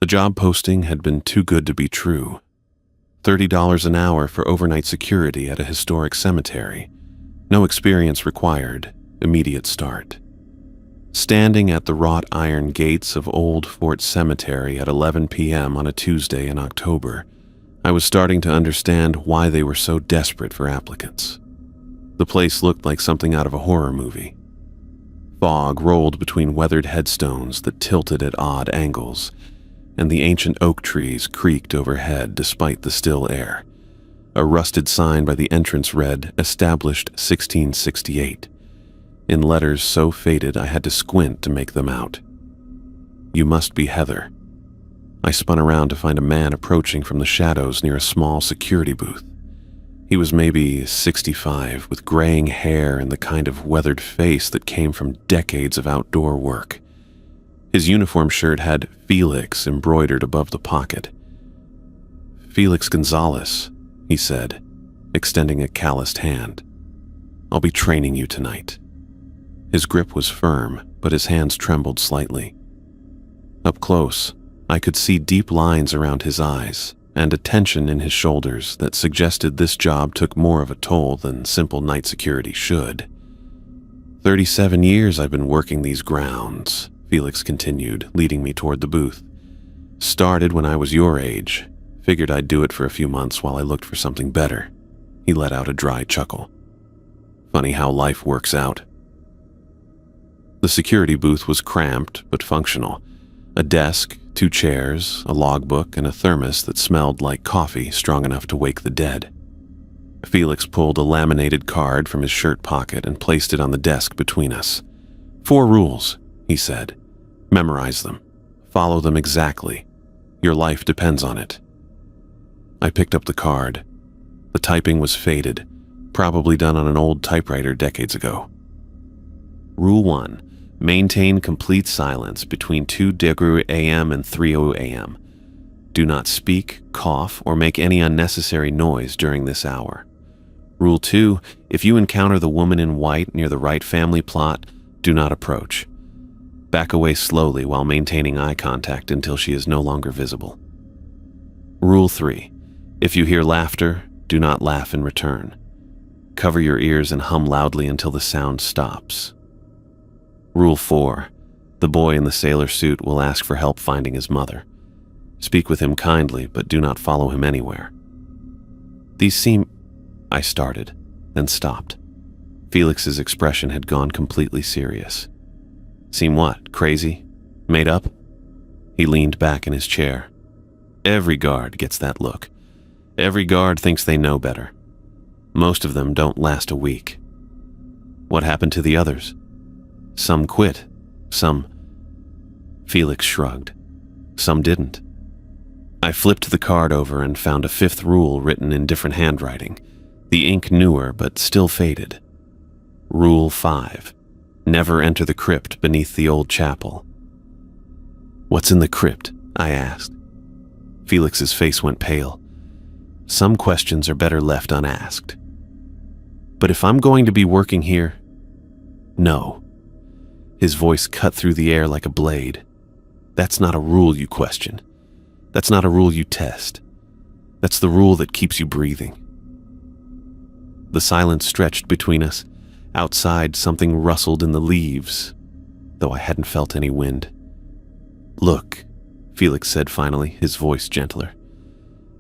The job posting had been too good to be true. $30 an hour for overnight security at a historic cemetery. No experience required, immediate start. Standing at the wrought iron gates of Old Fort Cemetery at 11 p.m. on a Tuesday in October, I was starting to understand why they were so desperate for applicants. The place looked like something out of a horror movie. Fog rolled between weathered headstones that tilted at odd angles, and the ancient oak trees creaked overhead despite the still air. A rusted sign by the entrance read, "Established 1668," in letters so faded I had to squint to make them out. "You must be Heather." I spun around to find a man approaching from the shadows near a small security booth. He was maybe 65, with graying hair and the kind of weathered face that came from decades of outdoor work. His uniform shirt had Felix embroidered above the pocket. "Felix Gonzalez," he said, extending a calloused hand. "I'll be training you tonight." His grip was firm, but his hands trembled slightly. Up close, I could see deep lines around his eyes and a tension in his shoulders that suggested this job took more of a toll than simple night security should. 37 years I've been working these grounds," Felix continued, leading me toward the booth. "Started when I was your age. Figured I'd do it for a few months while I looked for something better." He let out a dry chuckle. "Funny how life works out." The security booth was cramped but functional. A desk, 2 chairs, a logbook, and a thermos that smelled like coffee strong enough to wake the dead. Felix pulled a laminated card from his shirt pocket and placed it on the desk between us. "4 rules," he said. "Memorize them. Follow them exactly. Your life depends on it." I picked up the card. The typing was faded, probably done on an old typewriter decades ago. Rule 1. Maintain complete silence between 2:00 a.m. and 3:00 a.m. Do not speak, cough, or make any unnecessary noise during this hour. Rule 2. If you encounter the woman in white near the right family plot, do not approach. Back away slowly while maintaining eye contact until she is no longer visible. Rule 3. If you hear laughter, do not laugh in return. Cover your ears and hum loudly until the sound stops. Rule 4. The boy in the sailor suit will ask for help finding his mother. Speak with him kindly, but do not follow him anywhere. These seem... I started, then stopped. Felix's expression had gone completely serious. "Seem what? Crazy? Made up?" He leaned back in his chair. "Every guard gets that look. Every guard thinks they know better. Most of them don't last a week. What happened to the others? Some quit. Some..." Felix shrugged. "Some didn't." I flipped the card over and found a 5th rule written in different handwriting, the ink newer but still faded. Rule 5. Never enter the crypt beneath the old chapel. "What's in the crypt?" I asked. Felix's face went pale. "Some questions are better left unasked." "But if I'm going to be working here..." "No." His voice cut through the air like a blade. "That's not a rule you question. That's not a rule you test. That's the rule that keeps you breathing." The silence stretched between us. Outside, something rustled in the leaves, though I hadn't felt any wind. "Look," Felix said finally, his voice gentler.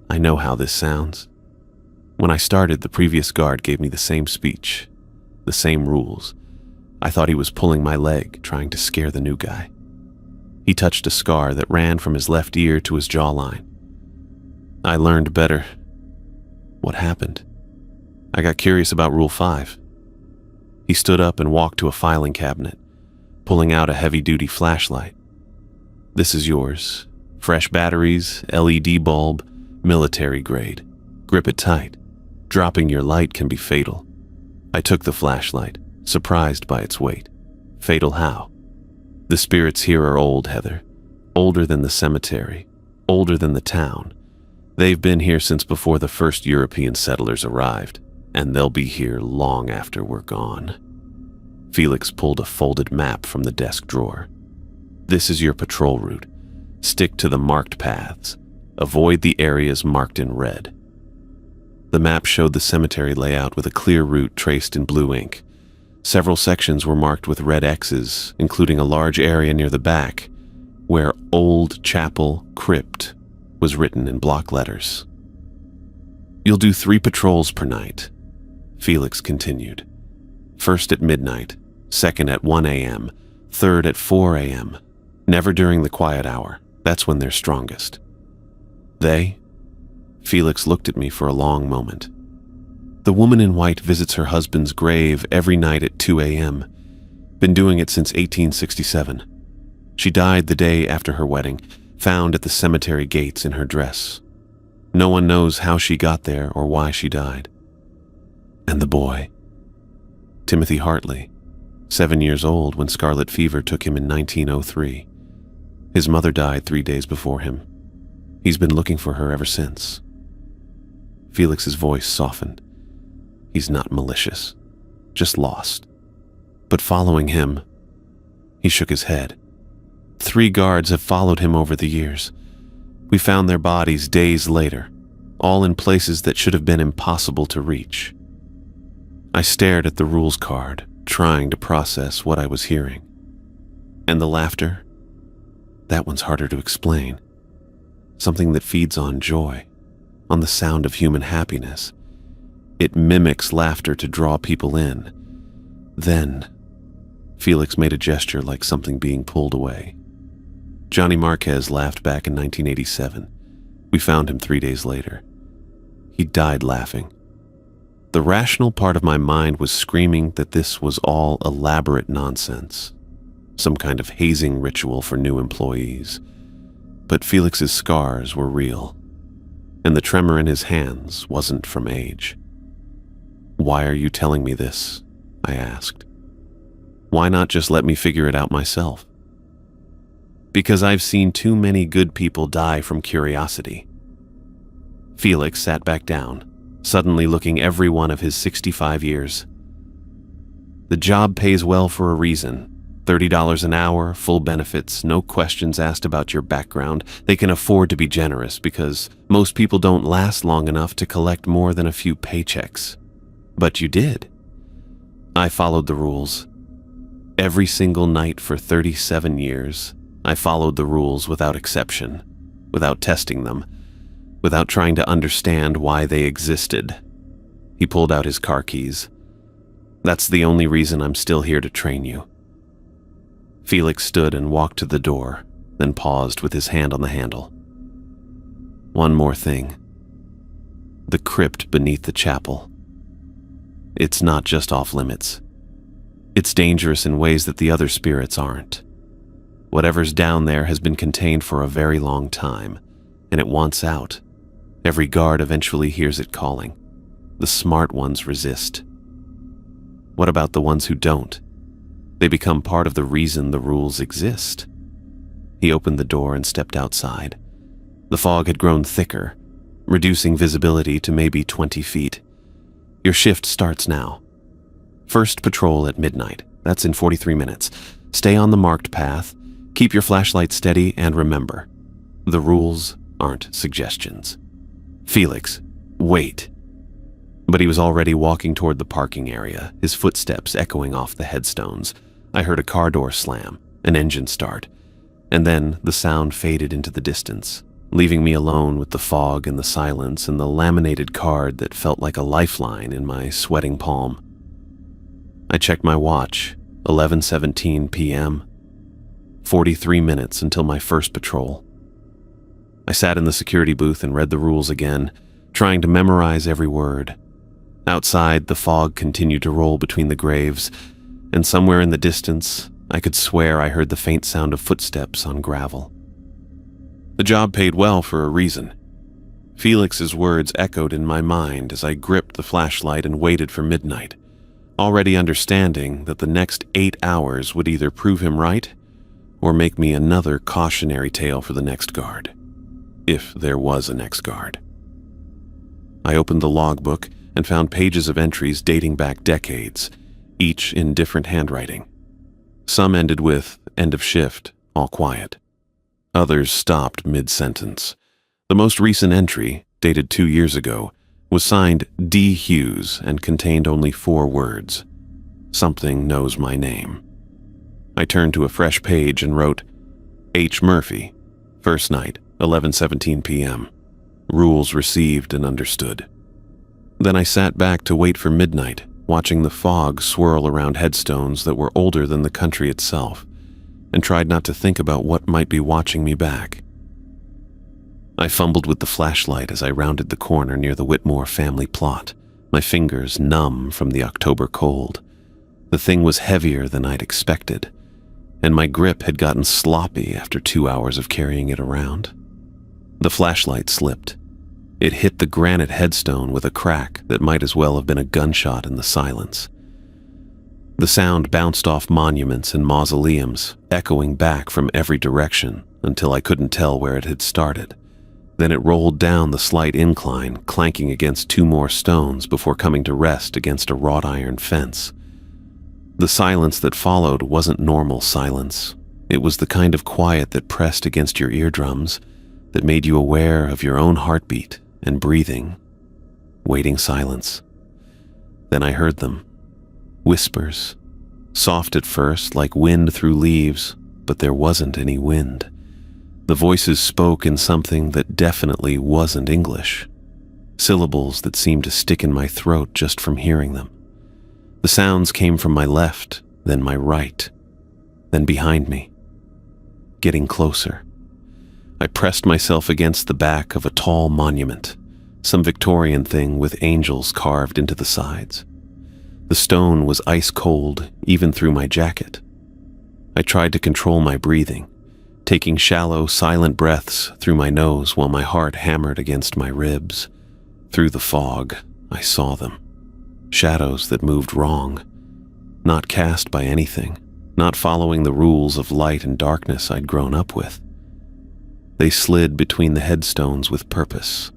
"I know how this sounds. When I started, the previous guard gave me the same speech, the same rules. I thought he was pulling my leg, trying to scare the new guy." He touched a scar that ran from his left ear to his jawline. "I learned better." "What happened?" "I got curious about Rule 5. He stood up and walked to a filing cabinet, pulling out a heavy-duty flashlight. "This is yours. Fresh batteries, LED bulb, military grade. Grip it tight. Dropping your light can be fatal." I took the flashlight, surprised by its weight. "Fatal how?" "The spirits here are old, Heather. Older than the cemetery. Older than the town. They've been here since before the first European settlers arrived, and they'll be here long after we're gone." Felix pulled a folded map from the desk drawer. "This is your patrol route. Stick to the marked paths. Avoid the areas marked in red. The map showed the cemetery layout with a clear route traced in blue ink. Several sections were marked with red X's, including a large area near the back, where Old Chapel Crypt was written in block letters. You'll do 3 patrols per night, Felix continued. First at midnight, second at 1 a.m., third at 4 a.m., never during the quiet hour. That's when they're strongest. They? Felix looked at me for a long moment. The woman in white visits her husband's grave every night at 2 a.m. Been doing it since 1867. She died the day after her wedding, found at the cemetery gates in her dress. No one knows how she got there or why she died. And the boy? Timothy Hartley, 7 years old when scarlet fever took him in 1903. His mother died 3 days before him. He's been looking for her ever since. Felix's voice softened. He's not malicious, just lost. But following him, he shook his head. 3 guards have followed him over the years. We found their bodies days later, all in places that should have been impossible to reach. I stared at the rules card, trying to process what I was hearing. And the laughter? That one's harder to explain. Something that feeds on joy, on the sound of human happiness. It mimics laughter to draw people in. Then, Felix made a gesture like something being pulled away. Johnny Marquez laughed back in 1987. We found him 3 days later. He died laughing. The rational part of my mind was screaming that this was all elaborate nonsense, some kind of hazing ritual for new employees. But Felix's scars were real, and the tremor in his hands wasn't from age. Why are you telling me this? I asked. Why not just let me figure it out myself? Because I've seen too many good people die from curiosity. Felix sat back down, suddenly looking every one of his 65 years. The job pays well for a reason. $30 an hour, full benefits, no questions asked about your background. They can afford to be generous because most people don't last long enough to collect more than a few paychecks. But you did. I followed the rules. Every single night for 37 years, I followed the rules without exception, without testing them, without trying to understand why they existed. He pulled out his car keys. That's the only reason I'm still here to train you. Felix stood and walked to the door, then paused with his hand on the handle. One more thing. The crypt beneath the chapel. It's not just off limits. It's dangerous in ways that the other spirits aren't. Whatever's down there has been contained for a very long time, and it wants out. Every guard eventually hears it calling. The smart ones resist. What about the ones who don't? They become part of the reason the rules exist. He opened the door and stepped outside. The fog had grown thicker, reducing visibility to maybe 20 feet. Your shift starts now. First patrol at midnight. That's in 43 minutes. Stay on the marked path, keep your flashlight steady, and remember, the rules aren't suggestions. Felix, wait. But he was already walking toward the parking area, his footsteps echoing off the headstones. I heard a car door slam, an engine start, and then the sound faded into the distance, leaving me alone with the fog and the silence and the laminated card that felt like a lifeline in my sweating palm. I checked my watch, 11:17 p.m. 43 minutes until my first patrol. I sat in the security booth and read the rules again, trying to memorize every word. Outside, the fog continued to roll between the graves, and somewhere in the distance, I could swear I heard the faint sound of footsteps on gravel. The job paid well for a reason. Felix's words echoed in my mind as I gripped the flashlight and waited for midnight, already understanding that the next 8 hours would either prove him right or make me another cautionary tale for the next guard, if there was a next guard. I opened the logbook and found pages of entries dating back decades, each in different handwriting. Some ended with "end of shift, all quiet." Others stopped mid-sentence. The most recent entry, dated 2 years ago, was signed D. Hughes and contained only 4 words. Something knows my name. I turned to a fresh page and wrote, H. Murphy, first night, 11:17 p.m. Rules received and understood. Then I sat back to wait for midnight, watching the fog swirl around headstones that were older than the country itself, and tried not to think about what might be watching me back. I fumbled with the flashlight as I rounded the corner near the Whitmore family plot, my fingers numb from the October cold. The thing was heavier than I'd expected, and my grip had gotten sloppy after 2 hours of carrying it around. The flashlight slipped. It hit the granite headstone with a crack that might as well have been a gunshot in the silence. The sound bounced off monuments and mausoleums, echoing back from every direction until I couldn't tell where it had started. Then it rolled down the slight incline, clanking against 2 more stones before coming to rest against a wrought iron fence. The silence that followed wasn't normal silence. It was the kind of quiet that pressed against your eardrums, that made you aware of your own heartbeat and breathing. Waiting silence. Then I heard them. Whispers. Soft at first, like wind through leaves, but there wasn't any wind. The voices spoke in something that definitely wasn't English. Syllables that seemed to stick in my throat just from hearing them. The sounds came from my left, then my right, then behind me. Getting closer. I pressed myself against the back of a tall monument, some Victorian thing with angels carved into the sides. The stone was ice cold, even through my jacket. I tried to control my breathing, taking shallow, silent breaths through my nose while my heart hammered against my ribs. Through the fog, I saw them. Shadows that moved wrong, not cast by anything, not following the rules of light and darkness I'd grown up with. They slid between the headstones with purpose,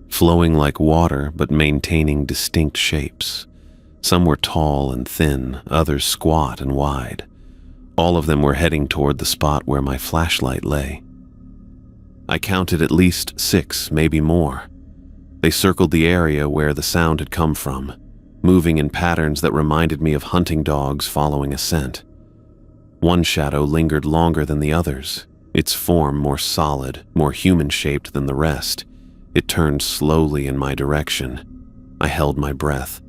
flowing like water but maintaining distinct shapes. Some were tall and thin, others squat and wide. All of them were heading toward the spot where my flashlight lay. I counted at least 6, maybe more. They circled the area where the sound had come from, moving in patterns that reminded me of hunting dogs following a scent. One shadow lingered longer than the others, its form more solid, more human-shaped than the rest. It turned slowly in my direction. I held my breath.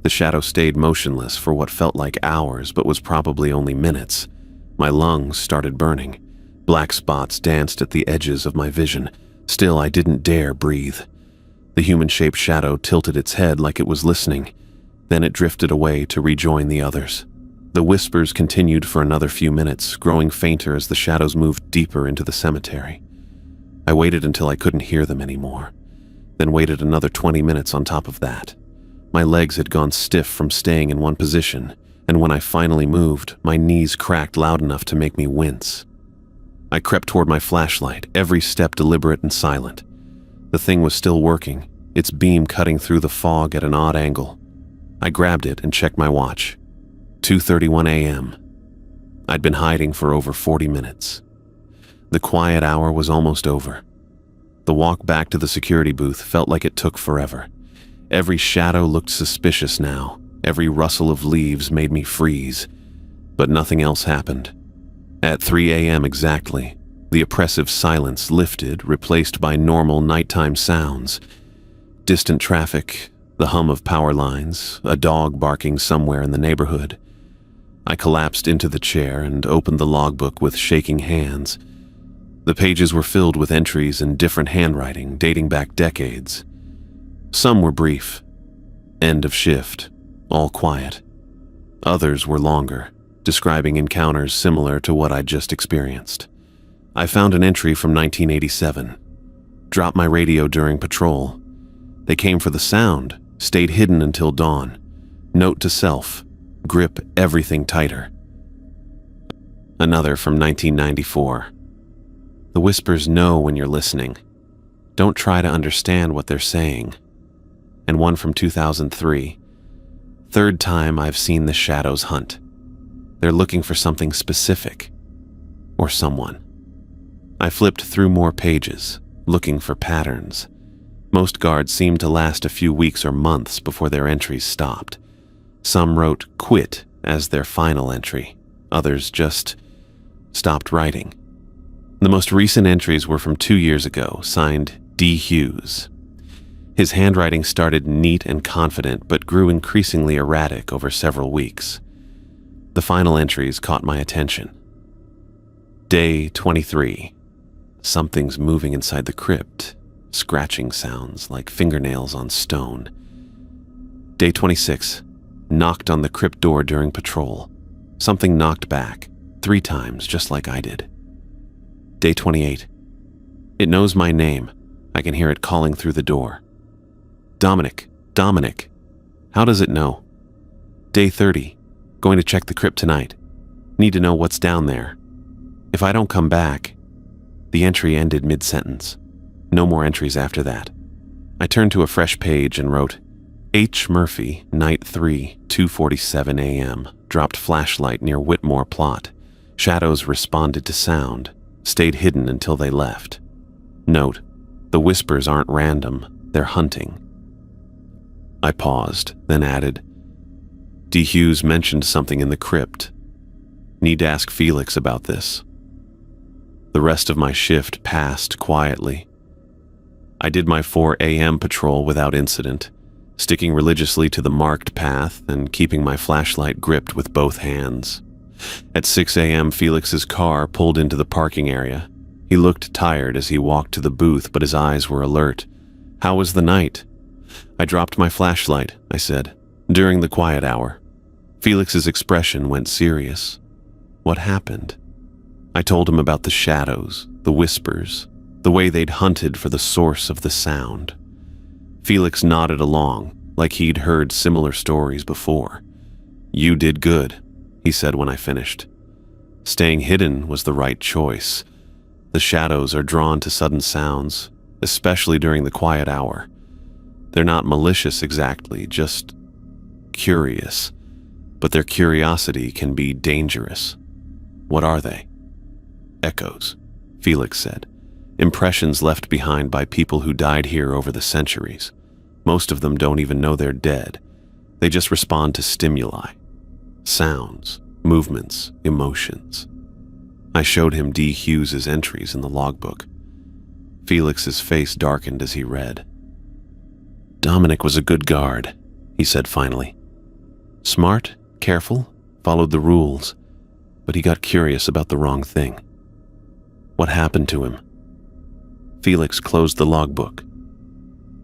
The shadow stayed motionless for what felt like hours, but was probably only minutes. My lungs started burning. Black spots danced at the edges of my vision. Still, I didn't dare breathe. The human-shaped shadow tilted its head like it was listening. Then it drifted away to rejoin the others. The whispers continued for another few minutes, growing fainter as the shadows moved deeper into the cemetery. I waited until I couldn't hear them anymore, then waited another 20 minutes on top of that. My legs had gone stiff from staying in one position, and when I finally moved, my knees cracked loud enough to make me wince. I crept toward my flashlight, every step deliberate and silent. The thing was still working, its beam cutting through the fog at an odd angle. I grabbed it and checked my watch. 2:31 a.m. I'd been hiding for over 40 minutes. The quiet hour was almost over. The walk back to the security booth felt like it took forever. Every shadow looked suspicious now. Every rustle of leaves made me freeze. But nothing else happened. At 3 a.m. exactly, the oppressive silence lifted, replaced by normal nighttime sounds. Distant traffic, the hum of power lines, a dog barking somewhere in the neighborhood. I collapsed into the chair and opened the logbook with shaking hands. The pages were filled with entries in different handwriting dating back decades. Some were brief. End of shift. All quiet. Others were longer, describing encounters similar to what I'd just experienced. I found an entry from 1987. Dropped my radio during patrol. They came for the sound, stayed hidden until dawn. Note to self, grip everything tighter. Another from 1994. The whispers know when you're listening. Don't try to understand what they're saying. And one from 2003. Third time I've seen the shadows hunt. They're looking for something specific. Or someone. I flipped through more pages, looking for patterns. Most guards seemed to last a few weeks or months before their entries stopped. Some wrote "quit" as their final entry. Others just stopped writing. The most recent entries were from 2 years ago, signed D. Hughes. His handwriting started neat and confident, but grew increasingly erratic over several weeks. The final entries caught my attention. Day 23. Something's moving inside the crypt. Scratching sounds like fingernails on stone. Day 26. Knocked on the crypt door during patrol. Something knocked back, 3 times, just like I did. Day 28. It knows my name. I can hear it calling through the door. Dominic, Dominic. How does it know? Day 30. Going to check the crypt tonight. Need to know what's down there. If I don't come back. The entry ended mid-sentence. No more entries after that. I turned to a fresh page and wrote, H. Murphy, night 3, 2:47 a.m. Dropped flashlight near Whitmore plot. Shadows responded to sound. Stayed hidden until they left. Note, the whispers aren't random. They're hunting. I paused, then added, D. Hughes mentioned something in the crypt. Need to ask Felix about this. The rest of my shift passed quietly. I did my 4 a.m. patrol without incident, sticking religiously to the marked path and keeping my flashlight gripped with both hands. At 6 a.m., Felix's car pulled into the parking area. He looked tired as he walked to the booth, but his eyes were alert. How was the night? I dropped my flashlight, I said, during the quiet hour. Felix's expression went serious. What happened? I told him about the shadows, the whispers, the way they'd hunted for the source of the sound. Felix nodded along, like he'd heard similar stories before. You did good, he said when I finished. Staying hidden was the right choice. The shadows are drawn to sudden sounds, especially during the quiet hour. They're not malicious exactly, just curious. But their curiosity can be dangerous. What are they? Echoes, Felix said. Impressions left behind by people who died here over the centuries. Most of them don't even know they're dead. They just respond to stimuli. Sounds, movements, emotions. I showed him D. Hughes's entries in the logbook. Felix's face darkened as he read. Dominic was a good guard, he said finally. Smart, careful, followed the rules, but he got curious about the wrong thing. What happened to him? Felix closed the logbook.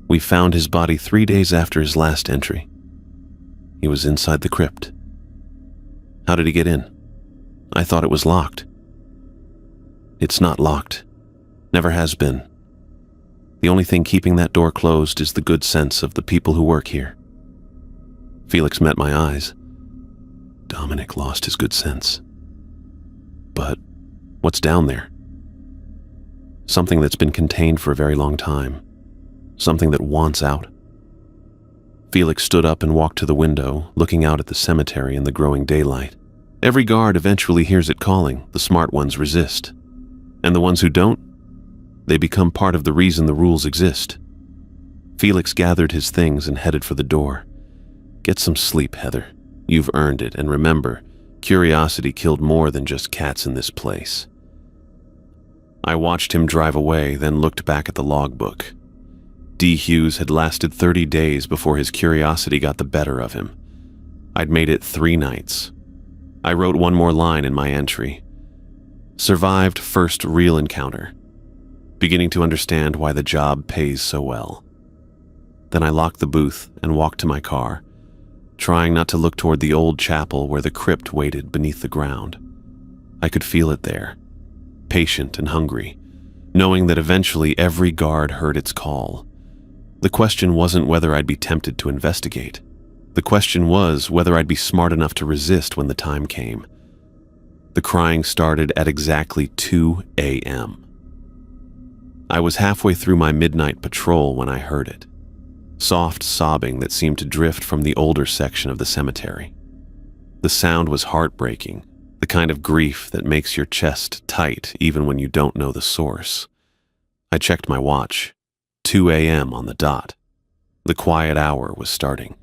We found his body 3 days after his last entry. He was inside the crypt. How did he get in? I thought it was locked. It's not locked. Never has been. The only thing keeping that door closed is the good sense of the people who work here. Felix met my eyes. Dominic lost his good sense. But what's down there? Something that's been contained for a very long time. Something that wants out. Felix stood up and walked to the window, looking out at the cemetery in the growing daylight. Every guard eventually hears it calling. The smart ones resist. And the ones who don't, they become part of the reason the rules exist. Felix gathered his things and headed for the door. Get some sleep, Heather. You've earned it, and remember, curiosity killed more than just cats in this place. I watched him drive away, then looked back at the logbook. D. Hughes had lasted 30 days before his curiosity got the better of him. I'd made it 3 nights. I wrote one more line in my entry. Survived first real encounter. Beginning to understand why the job pays so well. Then I locked the booth and walked to my car, trying not to look toward the old chapel where the crypt waited beneath the ground. I could feel it there, patient and hungry, knowing that eventually every guard heard its call. The question wasn't whether I'd be tempted to investigate. The question was whether I'd be smart enough to resist when the time came. The crying started at exactly 2 a.m. I was halfway through my midnight patrol when I heard it. Soft sobbing that seemed to drift from the older section of the cemetery. The sound was heartbreaking, The kind of grief that makes your chest tight even when you don't know the source. I checked my watch. 2 a.m. on the dot. The quiet hour was starting.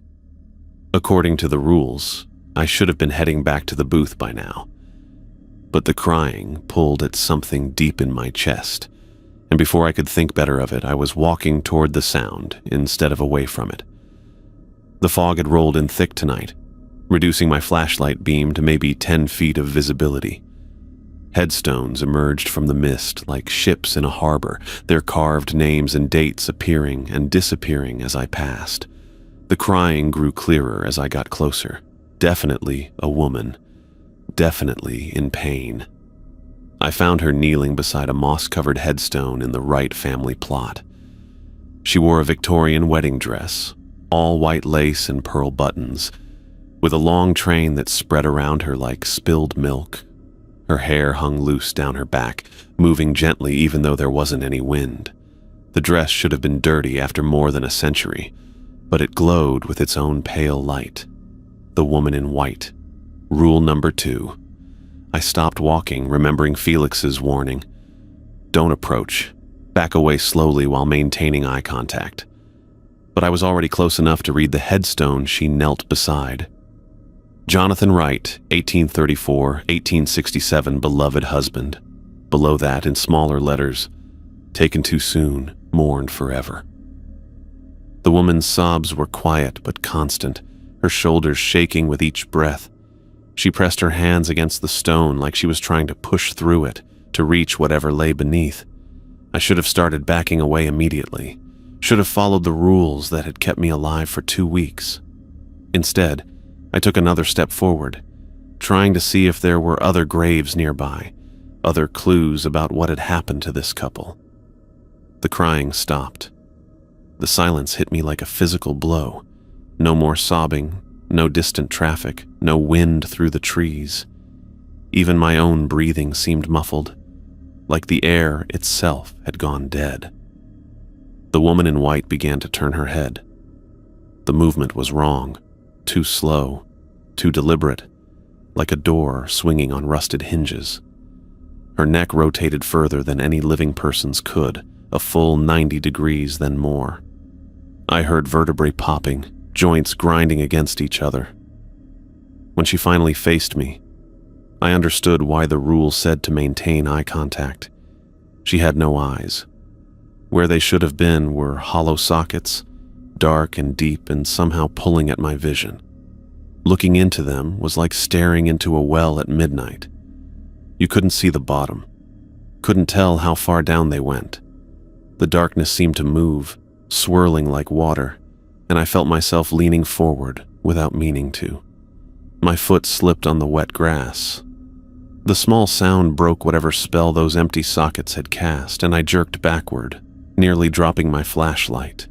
According to the rules, I should have been heading back to the booth by now. But the crying pulled at something deep in my chest, and before I could think better of it, I was walking toward the sound instead of away from it. The fog had rolled in thick tonight, reducing my flashlight beam to maybe 10 feet of visibility. Headstones emerged from the mist like ships in a harbor, their carved names and dates appearing and disappearing as I passed. The crying grew clearer as I got closer. Definitely a woman. Definitely in pain. I found her kneeling beside a moss-covered headstone in the Wright family plot. She wore a Victorian wedding dress, all white lace and pearl buttons, with a long train that spread around her like spilled milk. Her hair hung loose down her back, moving gently even though there wasn't any wind. The dress should have been dirty after more than a century, but it glowed with its own pale light. The woman in white. Rule number 2. I stopped walking, remembering Felix's warning. Don't approach. Back away slowly while maintaining eye contact. But I was already close enough to read the headstone she knelt beside. Jonathan Wright, 1834-1867, beloved husband. Below that, in smaller letters, taken too soon, mourned forever. The woman's sobs were quiet but constant, her shoulders shaking with each breath. She pressed her hands against the stone like she was trying to push through it to reach whatever lay beneath. I should have started backing away immediately, should have followed the rules that had kept me alive for 2 weeks. Instead, I took another step forward, trying to see if there were other graves nearby, other clues about what had happened to this couple. The crying stopped. The silence hit me like a physical blow. No more sobbing, no distant traffic, no wind through the trees. Even my own breathing seemed muffled, like the air itself had gone dead. The woman in white began to turn her head. The movement was wrong, too slow, too deliberate, like a door swinging on rusted hinges. Her neck rotated further than any living person's could, a full 90 degrees, then more. I heard vertebrae popping, joints grinding against each other. When she finally faced me, I understood why the rule said to maintain eye contact. She had no eyes. Where they should have been were hollow sockets, dark and deep and somehow pulling at my vision. Looking into them was like staring into a well at midnight. You couldn't see the bottom, couldn't tell how far down they went. The darkness seemed to move, swirling like water, and I felt myself leaning forward without meaning to. My foot slipped on the wet grass. The small sound broke whatever spell those empty sockets had cast, and I jerked backward, nearly dropping my flashlight.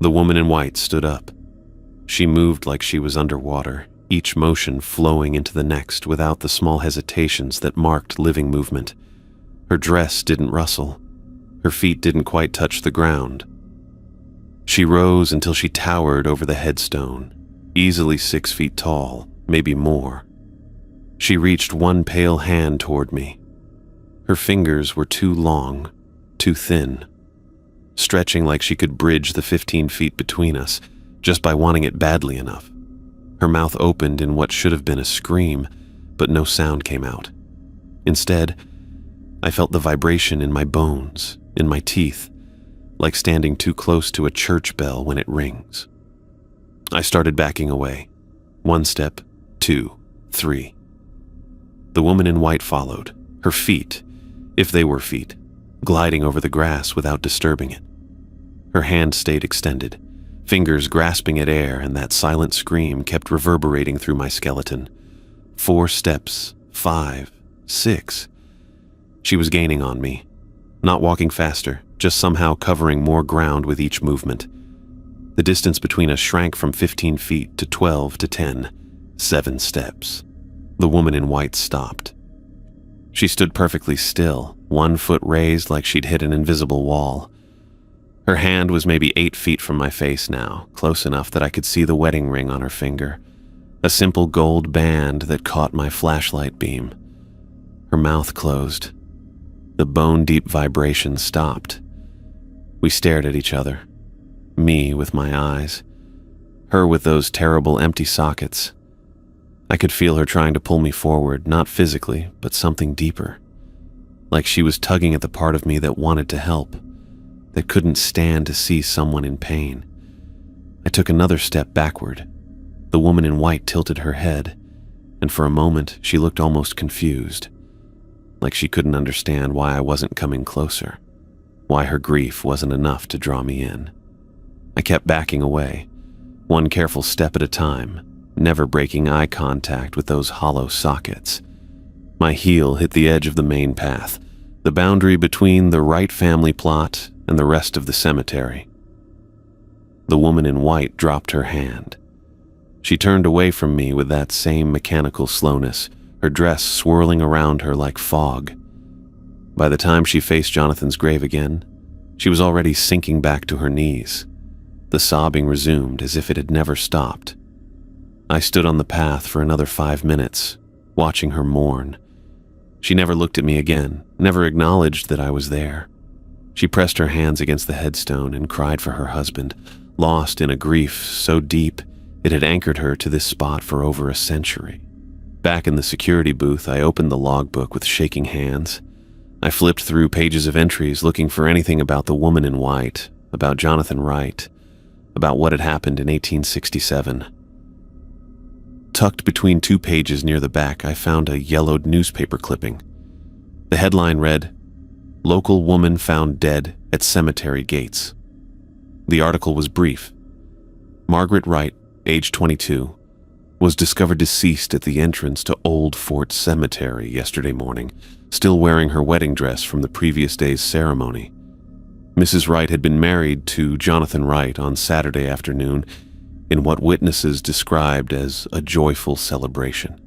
The woman in white stood up. She moved like she was underwater, each motion flowing into the next without the small hesitations that marked living movement. Her dress didn't rustle. Her feet didn't quite touch the ground. She rose until she towered over the headstone, easily 6 feet tall, maybe more. She reached one pale hand toward me. Her fingers were too long, too thin, stretching like she could bridge the 15 feet between us, just by wanting it badly enough. Her mouth opened in what should have been a scream, but no sound came out. Instead, I felt the vibration in my bones, in my teeth, like standing too close to a church bell when it rings. I started backing away. 1 step, 2, 3. The woman in white followed, her feet, if they were feet, gliding over the grass without disturbing it. Her hand stayed extended, fingers grasping at air, and that silent scream kept reverberating through my skeleton. 4 steps, 5, 6. She was gaining on me, not walking faster, just somehow covering more ground with each movement. The distance between us shrank from 15 feet to 12 to 10, 7 steps. The woman in white stopped. She stood perfectly still, 1 foot raised like she'd hit an invisible wall. Her hand was maybe 8 feet from my face now, close enough that I could see the wedding ring on her finger, a simple gold band that caught my flashlight beam. Her mouth closed. The bone-deep vibration stopped. We stared at each other, me with my eyes, her with those terrible empty sockets. I could feel her trying to pull me forward, not physically, but something deeper. Like she was tugging at the part of me that wanted to help, that couldn't stand to see someone in pain. I took another step backward. The woman in white tilted her head, and for a moment she looked almost confused, like she couldn't understand why I wasn't coming closer, why her grief wasn't enough to draw me in. I kept backing away, one careful step at a time, never breaking eye contact with those hollow sockets. My heel hit the edge of the main path, the boundary between the Wright family plot and the rest of the cemetery. The woman in white dropped her hand. She turned away from me with that same mechanical slowness, her dress swirling around her like fog. By the time she faced Jonathan's grave again, she was already sinking back to her knees. The sobbing resumed as if it had never stopped. I stood on the path for another 5 minutes, watching her mourn. She never looked at me again, never acknowledged that I was there. She pressed her hands against the headstone and cried for her husband, lost in a grief so deep it had anchored her to this spot for over a century. Back in the security booth, I opened the logbook with shaking hands. I flipped through pages of entries looking for anything about the woman in white, about Jonathan Wright, about what had happened in 1867. Tucked between 2 pages near the back, I found a yellowed newspaper clipping. The headline read, "Local woman found dead at cemetery gates." The article was brief. Margaret Wright, age 22, was discovered deceased at the entrance to Old Fort Cemetery yesterday morning, still wearing her wedding dress from the previous day's ceremony. Mrs. Wright had been married to Jonathan Wright on Saturday afternoon in what witnesses described as a joyful celebration.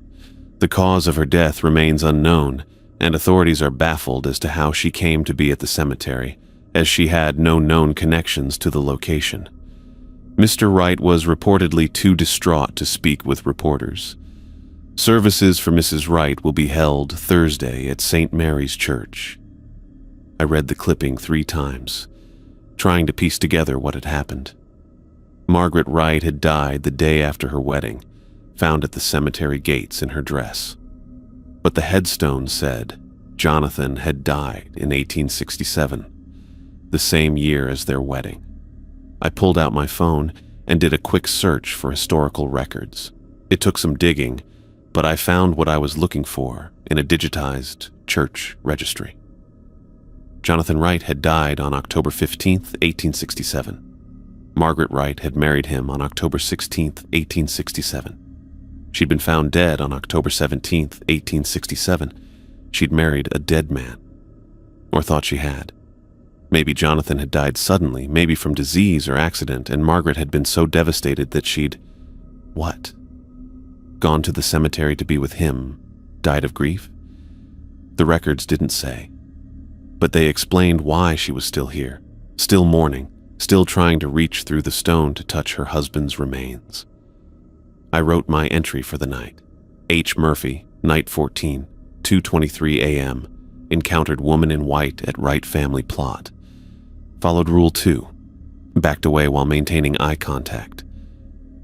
The cause of her death remains unknown, and authorities are baffled as to how she came to be at the cemetery, as she had no known connections to the location. Mr. Wright was reportedly too distraught to speak with reporters. Services for Mrs. Wright will be held Thursday at St. Mary's Church. I read the clipping 3 times, trying to piece together what had happened. Margaret Wright had died the day after her wedding, found at the cemetery gates in her dress. But the headstone said Jonathan had died in 1867, the same year as their wedding. I pulled out my phone and did a quick search for historical records. It took some digging, but I found what I was looking for in a digitized church registry. Jonathan Wright had died on October 15, 1867. Margaret Wright had married him on October 16, 1867. She'd been found dead on October 17, 1867. She'd married a dead man. Or thought she had. Maybe Jonathan had died suddenly, maybe from disease or accident, and Margaret had been so devastated that she'd... what? Gone to the cemetery to be with him, died of grief? The records didn't say. But they explained why she was still here, still mourning, still trying to reach through the stone to touch her husband's remains. I wrote my entry for the night. H. Murphy, night 14, 2:23 a.m., encountered woman in white at Wright family plot. Followed Rule 2, backed away while maintaining eye contact.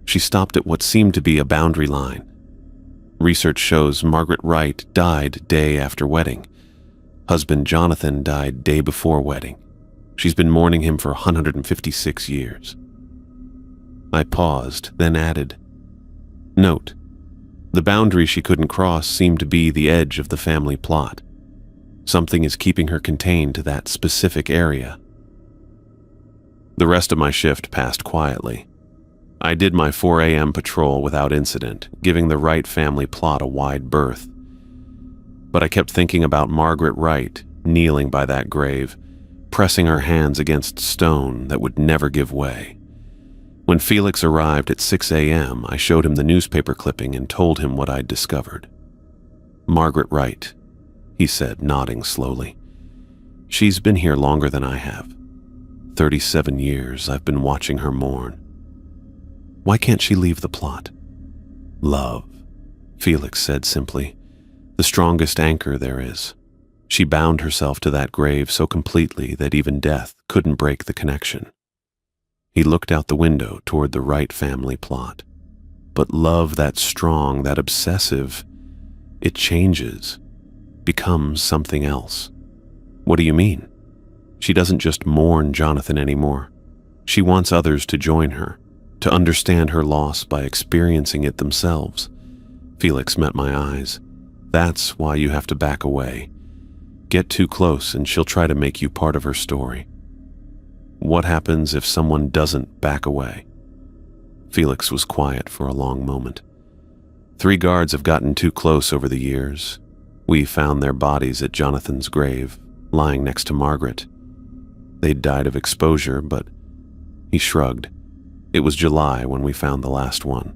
She stopped at what seemed to be a boundary line. Research shows Margaret Wright died day after wedding. Husband Jonathan died day before wedding. She's been mourning him for 156 years. I paused, then added, "Note, the boundary she couldn't cross seemed to be the edge of the family plot. Something is keeping her contained to that specific area." The rest of my shift passed quietly. I did my 4 a.m. patrol without incident, giving the Wright family plot a wide berth. But I kept thinking about Margaret Wright kneeling by that grave, pressing her hands against stone that would never give way. When Felix arrived at 6 a.m., I showed him the newspaper clipping and told him what I'd discovered. "Margaret Wright," he said, nodding slowly. "She's been here longer than I have. 37 years I've been watching her mourn. Why can't she leave the plot? Love, Felix said simply. The strongest anchor there is. She bound herself to that grave so completely that even death couldn't break the connection. He looked out the window toward the Wright family plot. But love that strong, that obsessive, it changes, becomes something else. What do you mean? She doesn't just mourn Jonathan anymore. She wants others to join her, to understand her loss by experiencing it themselves. Felix met my eyes. That's why you have to back away. Get too close and she'll try to make you part of her story. What happens if someone doesn't back away? Felix was quiet for a long moment. 3 guards have gotten too close over the years. We found their bodies at Jonathan's grave, lying next to Margaret. They'd died of exposure, but he shrugged. It was July when we found the last one.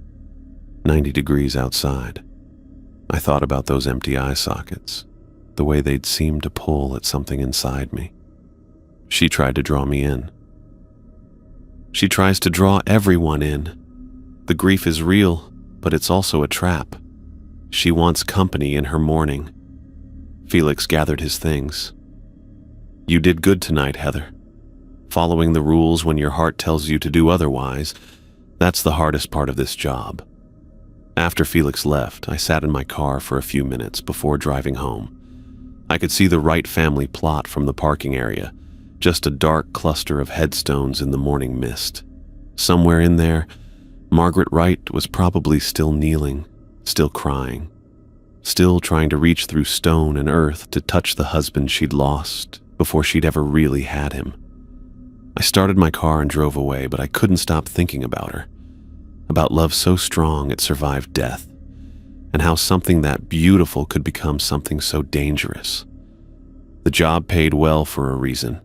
90 degrees outside. I thought about those empty eye sockets, the way they'd seemed to pull at something inside me. She tried to draw me in. She tries to draw everyone in. The grief is real, but it's also a trap. She wants company in her mourning. Felix gathered his things. You did good tonight, Heather. Following the rules when your heart tells you to do otherwise, that's the hardest part of this job. After Felix left, I sat in my car for a few minutes before driving home. I could see the Wright family plot from the parking area, just a dark cluster of headstones in the morning mist. Somewhere in there, Margaret Wright was probably still kneeling, still crying, still trying to reach through stone and earth to touch the husband she'd lost before she'd ever really had him. I started my car and drove away, but I couldn't stop thinking about her, about love so strong it survived death, and how something that beautiful could become something so dangerous. The job paid well for a reason.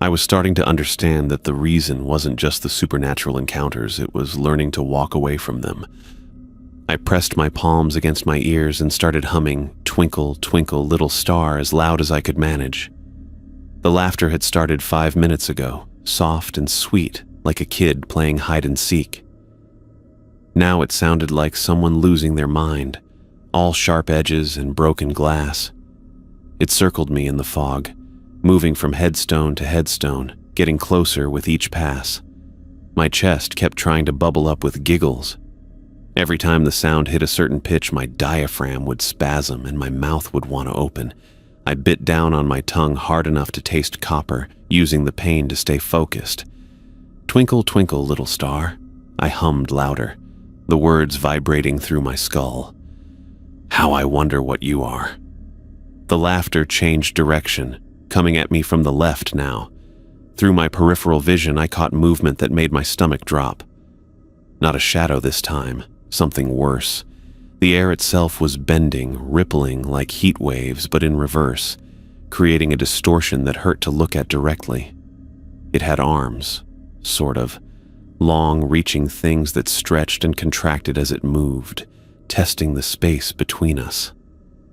I was starting to understand that the reason wasn't just the supernatural encounters, it was learning to walk away from them. I pressed my palms against my ears and started humming "Twinkle, Twinkle, Little Star" as loud as I could manage. The laughter had started 5 minutes ago, soft and sweet, like a kid playing hide and seek. Now it sounded like someone losing their mind, all sharp edges and broken glass. It circled me in the fog, moving from headstone to headstone, getting closer with each pass. My chest kept trying to bubble up with giggles. Every time the sound hit a certain pitch, my diaphragm would spasm and my mouth would want to open. I bit down on my tongue hard enough to taste copper, using the pain to stay focused. "Twinkle, twinkle, little star," I hummed louder, the words vibrating through my skull. "How I wonder what you are." The laughter changed direction, coming at me from the left now. Through my peripheral vision, I caught movement that made my stomach drop. Not a shadow this time, something worse. The air itself was bending, rippling like heat waves, but in reverse, creating a distortion that hurt to look at directly. It had arms, sort of, long, reaching things that stretched and contracted as it moved, testing the space between us.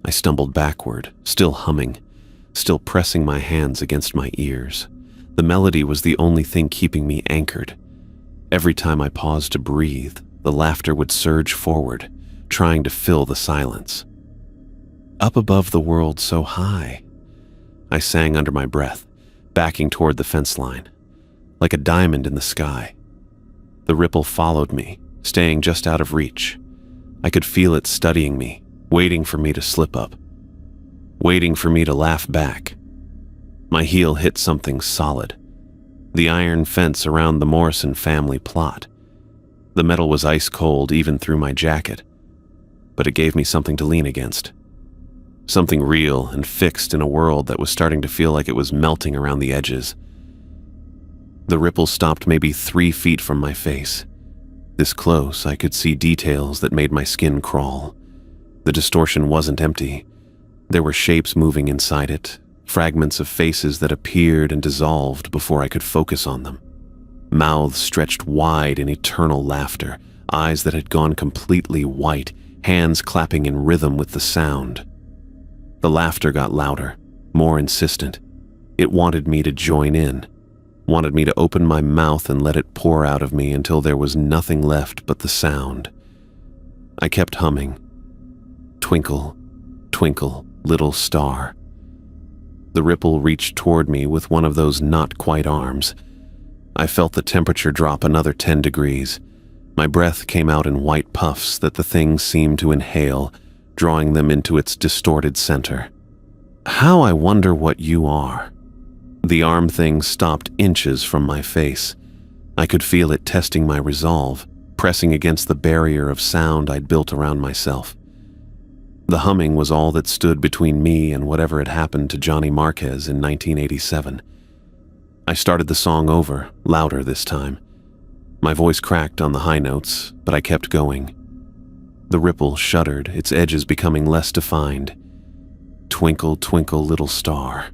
I stumbled backward, still humming, still pressing my hands against my ears. The melody was the only thing keeping me anchored. Every time I paused to breathe, the laughter would surge forward, trying to fill the silence. "Up above the world so high," I sang under my breath, backing toward the fence line, like a diamond in the sky. The ripple followed me, staying just out of reach. I could feel it studying me, waiting for me to slip up, waiting for me to laugh back. My heel hit something solid, the iron fence around the Morrison family plot. The metal was ice cold even through my jacket, but it gave me something to lean against. Something real and fixed in a world that was starting to feel like it was melting around the edges. The ripple stopped maybe 3 feet from my face. This close, I could see details that made my skin crawl. The distortion wasn't empty. There were shapes moving inside it, fragments of faces that appeared and dissolved before I could focus on them. Mouths stretched wide in eternal laughter, eyes that had gone completely white, hands clapping in rhythm with the sound. The laughter got louder, more insistent. It wanted me to join in, wanted me to open my mouth and let it pour out of me until there was nothing left but the sound. I kept humming. Twinkle, twinkle, little star. The ripple reached toward me with one of those not-quite arms. I felt the temperature drop another 10 degrees. My breath came out in white puffs that the thing seemed to inhale, drawing them into its distorted center. How I wonder what you are. The arm thing stopped inches from my face. I could feel it testing my resolve, pressing against the barrier of sound I'd built around myself. The humming was all that stood between me and whatever had happened to Johnny Marquez in 1987. I started the song over, louder this time. My voice cracked on the high notes, but I kept going. The ripple shuddered, its edges becoming less defined. Twinkle, twinkle, little star.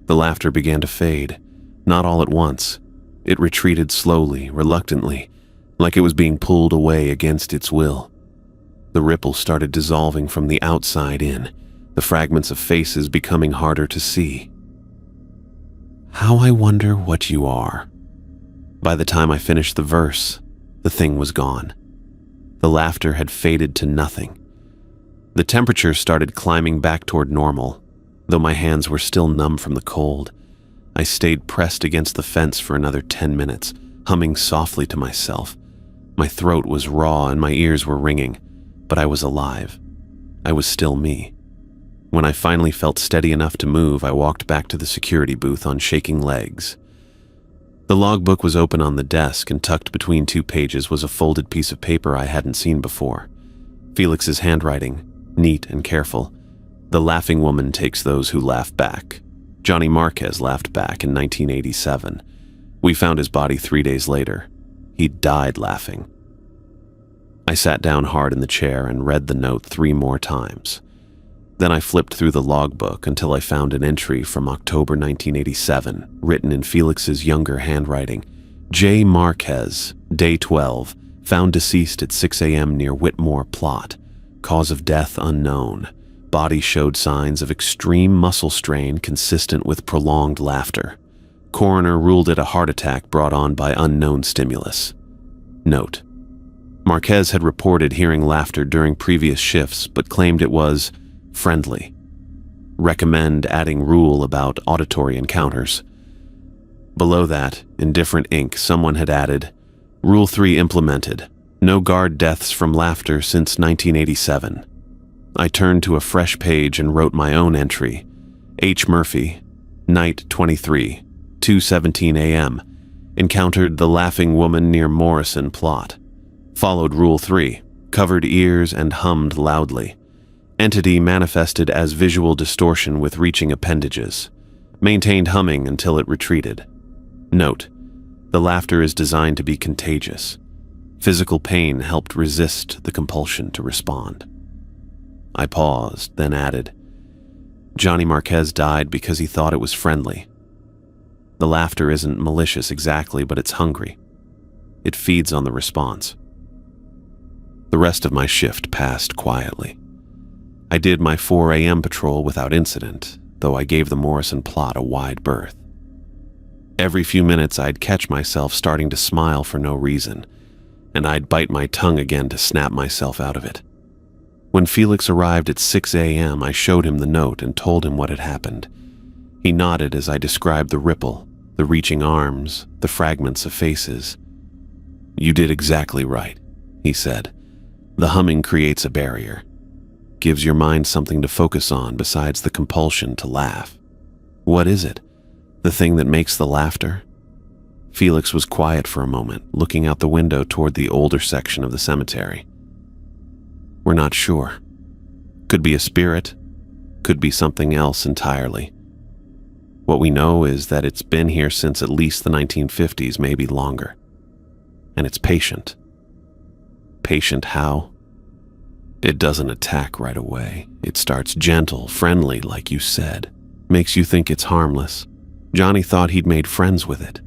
The laughter began to fade, not all at once. It retreated slowly, reluctantly, like it was being pulled away against its will. The ripple started dissolving from the outside in, the fragments of faces becoming harder to see. How I wonder what you are. By the time I finished the verse, the thing was gone. The laughter had faded to nothing. The temperature started climbing back toward normal, though my hands were still numb from the cold. I stayed pressed against the fence for another 10 minutes, humming softly to myself. My throat was raw and my ears were ringing, but I was alive. I was still me. When I finally felt steady enough to move, I walked back to the security booth on shaking legs. The logbook was open on the desk, and tucked between 2 pages was a folded piece of paper I hadn't seen before. Felix's handwriting, neat and careful. The laughing woman takes those who laugh back. Johnny Marquez laughed back in 1987. We found his body 3 days later. He died laughing. I sat down hard in the chair and read the note 3 more times. Then I flipped through the logbook until I found an entry from October 1987, written in Felix's younger handwriting. J. Marquez, day 12, found deceased at 6 a.m. near Whitmore Plot. Cause of death unknown. Body showed signs of extreme muscle strain consistent with prolonged laughter. Coroner ruled it a heart attack brought on by unknown stimulus. Note: Marquez had reported hearing laughter during previous shifts, but claimed it was friendly. Recommend adding rule about auditory encounters. Below that, in different ink, someone had added, Rule 3 implemented. No guard deaths from laughter since 1987. I turned to a fresh page and wrote my own entry. H. Murphy, night 23, 2:17 a.m. Encountered the laughing woman near Morrison Plot. Followed Rule 3, covered ears and hummed loudly. Entity manifested as visual distortion with reaching appendages. Maintained humming until it retreated. Note: the laughter is designed to be contagious. Physical pain helped resist the compulsion to respond. I paused, then added, Johnny Marquez died because he thought it was friendly. The laughter isn't malicious exactly, but it's hungry. It feeds on the response. The rest of my shift passed quietly. I did my 4 a.m. patrol without incident, though I gave the Morrison Plot a wide berth. Every few minutes I'd catch myself starting to smile for no reason, and I'd bite my tongue again to snap myself out of it. When Felix arrived at 6 a.m., I showed him the note and told him what had happened. He nodded as I described the ripple, the reaching arms, the fragments of faces. You did exactly right, he said. The humming creates a barrier. Gives your mind something to focus on besides the compulsion to laugh. What is it? The thing that makes the laughter? Felix was quiet for a moment, looking out the window toward the older section of the cemetery. We're not sure. Could be a spirit, could be something else entirely. What we know is that it's been here since at least the 1950s, maybe longer. And it's patient. Patient how? It doesn't attack right away. It starts gentle, friendly, like you said. Makes you think it's harmless. Johnny thought he'd made friends with it.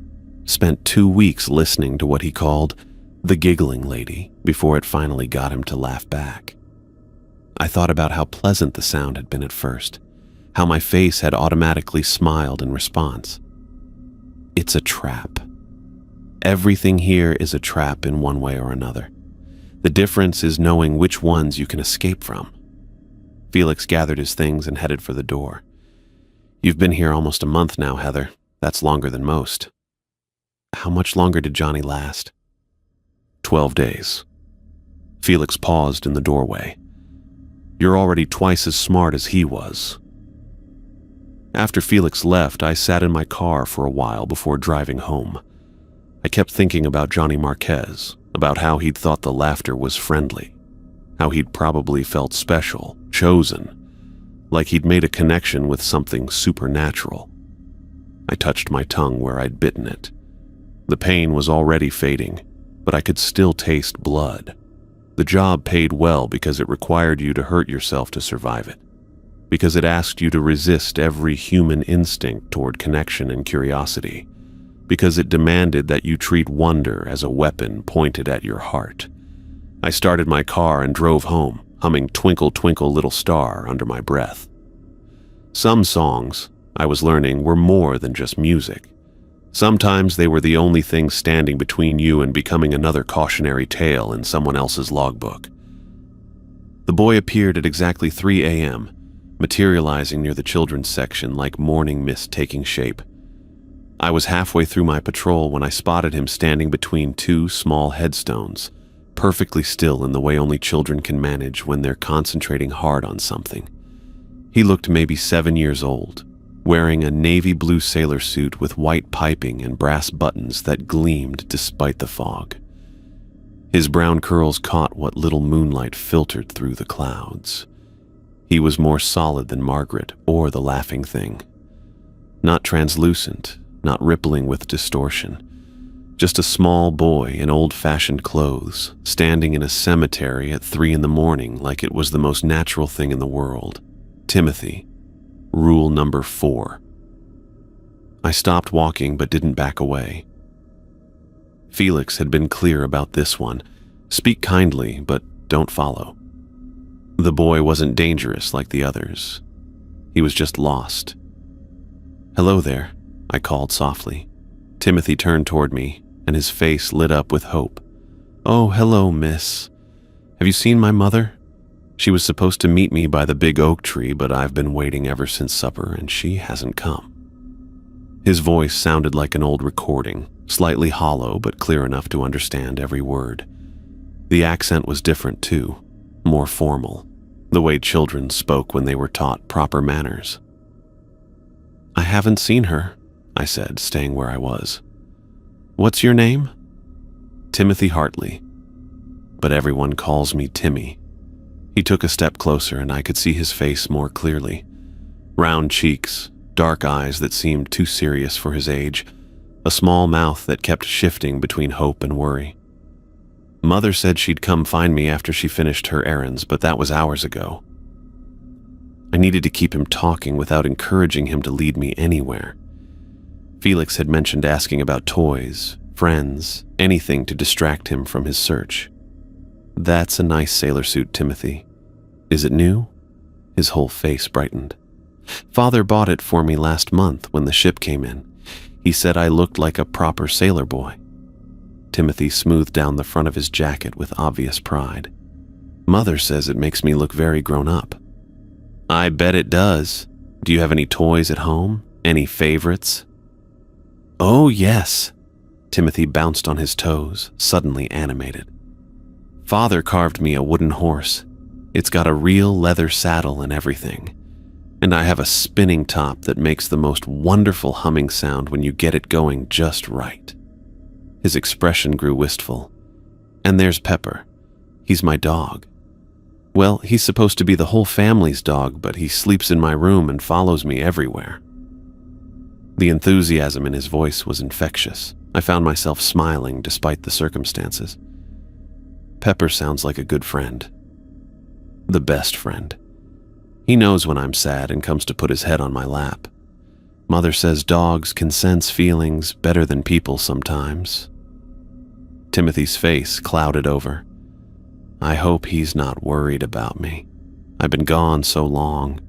Spent 2 weeks listening to what he called the giggling lady before it finally got him to laugh back. I thought about how pleasant the sound had been at first, how my face had automatically smiled in response. It's a trap. Everything here is a trap in one way or another. The difference is knowing which ones you can escape from. Felix gathered his things and headed for the door. You've been here almost a month now, Heather. That's longer than most. How much longer did Johnny last? 12 days. Felix paused in the doorway. You're already twice as smart as he was. After Felix left, I sat in my car for a while before driving home. I kept thinking about Johnny Marquez, about how he'd thought the laughter was friendly, how he'd probably felt special, chosen, like he'd made a connection with something supernatural. I touched my tongue where I'd bitten it. The pain was already fading, but I could still taste blood. The job paid well because it required you to hurt yourself to survive it, because it asked you to resist every human instinct toward connection and curiosity, because it demanded that you treat wonder as a weapon pointed at your heart. I started my car and drove home, humming Twinkle, Twinkle, Little Star under my breath. Some songs, I was learning, were more than just music. Sometimes they were the only thing standing between you and becoming another cautionary tale in someone else's logbook. The boy appeared at exactly 3 a.m., materializing near the children's section like morning mist taking shape. I was halfway through my patrol when I spotted him standing between two small headstones, perfectly still in the way only children can manage when they're concentrating hard on something. He looked maybe 7 years old, wearing a navy blue sailor suit with white piping and brass buttons that gleamed despite the fog. His brown curls caught what little moonlight filtered through the clouds. He was more solid than Margaret or the laughing thing. Not translucent, not rippling with distortion. Just a small boy in old-fashioned clothes, standing in a cemetery at 3 a.m. like it was the most natural thing in the world. Timothy. Rule number 4. I stopped walking but didn't back away. Felix had been clear about this one. Speak kindly, but don't follow. The boy wasn't dangerous like the others. He was just lost. Hello there, I called softly. Timothy turned toward me, and his face lit up with hope. Oh, hello, miss. Have you seen my mother? She was supposed to meet me by the big oak tree, but I've been waiting ever since supper, and she hasn't come. His voice sounded like an old recording, slightly hollow but clear enough to understand every word. The accent was different too, more formal, the way children spoke when they were taught proper manners. I haven't seen her, I said, staying where I was. What's your name? Timothy Hartley, but everyone calls me Timmy. He took a step closer and I could see his face more clearly. Round cheeks, dark eyes that seemed too serious for his age, a small mouth that kept shifting between hope and worry. Mother said she'd come find me after she finished her errands, but that was hours ago. I needed to keep him talking without encouraging him to lead me anywhere. Felix had mentioned asking about toys, friends, anything to distract him from his search. That's a nice sailor suit, Timothy. Is it new? His whole face brightened. Father bought it for me last month when the ship came in. He said I looked like a proper sailor boy. Timothy smoothed down the front of his jacket with obvious pride. Mother says it makes me look very grown up. I bet it does. Do you have any toys at home? Any favorites? Oh, yes. Timothy bounced on his toes, suddenly animated. Father carved me a wooden horse. It's got a real leather saddle and everything. And I have a spinning top that makes the most wonderful humming sound when you get it going just right. His expression grew wistful. And there's Pepper. He's my dog. Well, he's supposed to be the whole family's dog, but he sleeps in my room and follows me everywhere. The enthusiasm in his voice was infectious. I found myself smiling despite the circumstances. Pepper sounds like a good friend. The best friend. He knows when I'm sad and comes to put his head on my lap. Mother says dogs can sense feelings better than people sometimes. Timothy's face clouded over. I hope he's not worried about me. I've been gone so long.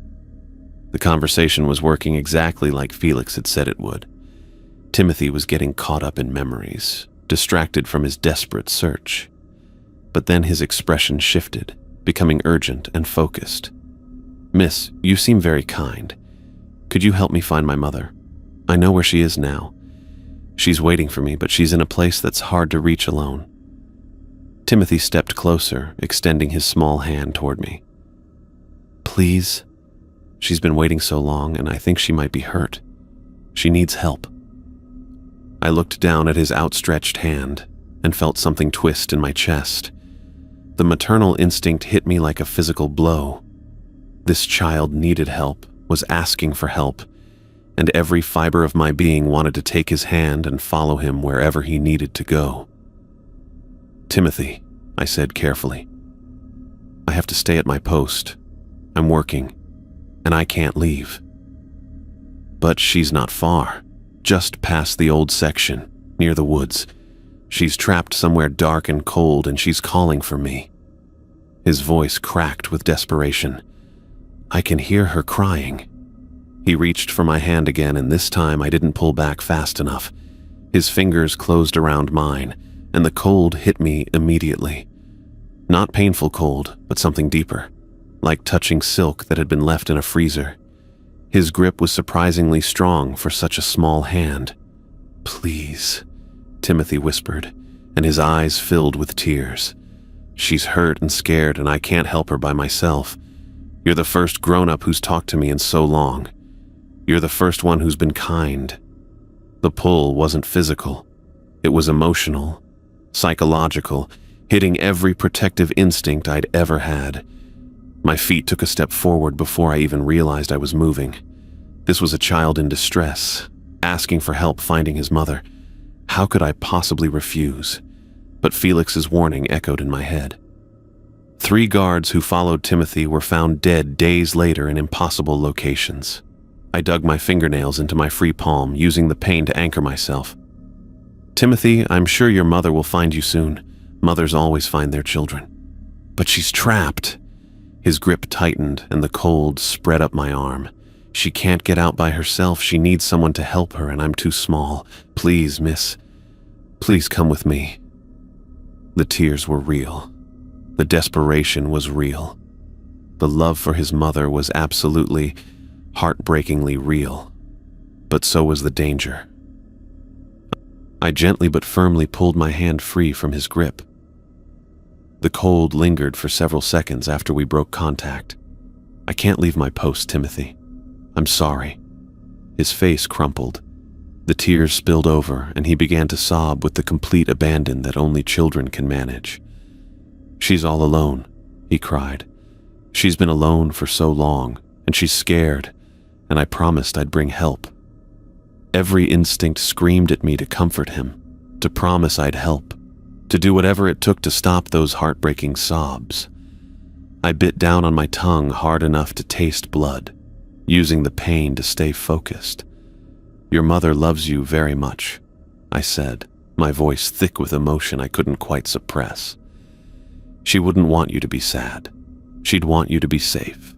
The conversation was working exactly like Felix had said it would. Timothy was getting caught up in memories, distracted from his desperate search. But then his expression shifted, becoming urgent and focused. "Miss, you seem very kind. Could you help me find my mother? I know where she is now. She's waiting for me, but she's in a place that's hard to reach alone." Timothy stepped closer, extending his small hand toward me. "Please? She's been waiting so long, and I think she might be hurt. She needs help." I looked down at his outstretched hand and felt something twist in my chest. The maternal instinct hit me like a physical blow. This child needed help, was asking for help, and every fiber of my being wanted to take his hand and follow him wherever he needed to go. "Timothy," I said carefully, "I have to stay at my post. I'm working, and I can't leave." "But she's not far, just past the old section, near the woods. She's trapped somewhere dark and cold, and she's calling for me." His voice cracked with desperation. "I can hear her crying." He reached for my hand again, and this time I didn't pull back fast enough. His fingers closed around mine, and the cold hit me immediately. Not painful cold, but something deeper, like touching silk that had been left in a freezer. His grip was surprisingly strong for such a small hand. "Please," Timothy whispered, and his eyes filled with tears. "She's hurt and scared, and I can't help her by myself. You're the first grown-up who's talked to me in so long. You're the first one who's been kind." The pull wasn't physical. It was emotional, psychological, hitting every protective instinct I'd ever had. My feet took a step forward before I even realized I was moving. This was a child in distress, asking for help finding his mother. How could I possibly refuse? But Felix's warning echoed in my head. 3 guards who followed Timothy were found dead days later in impossible locations. I dug my fingernails into my free palm, using the pain to anchor myself. "Timothy, I'm sure your mother will find you soon. Mothers always find their children." "But she's trapped." His grip tightened and the cold spread up my arm. "She can't get out by herself. She needs someone to help her, and I'm too small. Please, miss. Please come with me." The tears were real. The desperation was real. The love for his mother was absolutely, heartbreakingly real. But so was the danger. I gently but firmly pulled my hand free from his grip. The cold lingered for several seconds after we broke contact. "I can't leave my post, Timothy. I'm sorry." His face crumpled. The tears spilled over, and he began to sob with the complete abandon that only children can manage. "She's all alone," he cried. "She's been alone for so long, and she's scared, and I promised I'd bring help." Every instinct screamed at me to comfort him, to promise I'd help, to do whatever it took to stop those heartbreaking sobs. I bit down on my tongue hard enough to taste blood, using the pain to stay focused. "Your mother loves you very much," I said, my voice thick with emotion I couldn't quite suppress. "She wouldn't want you to be sad. She'd want you to be safe."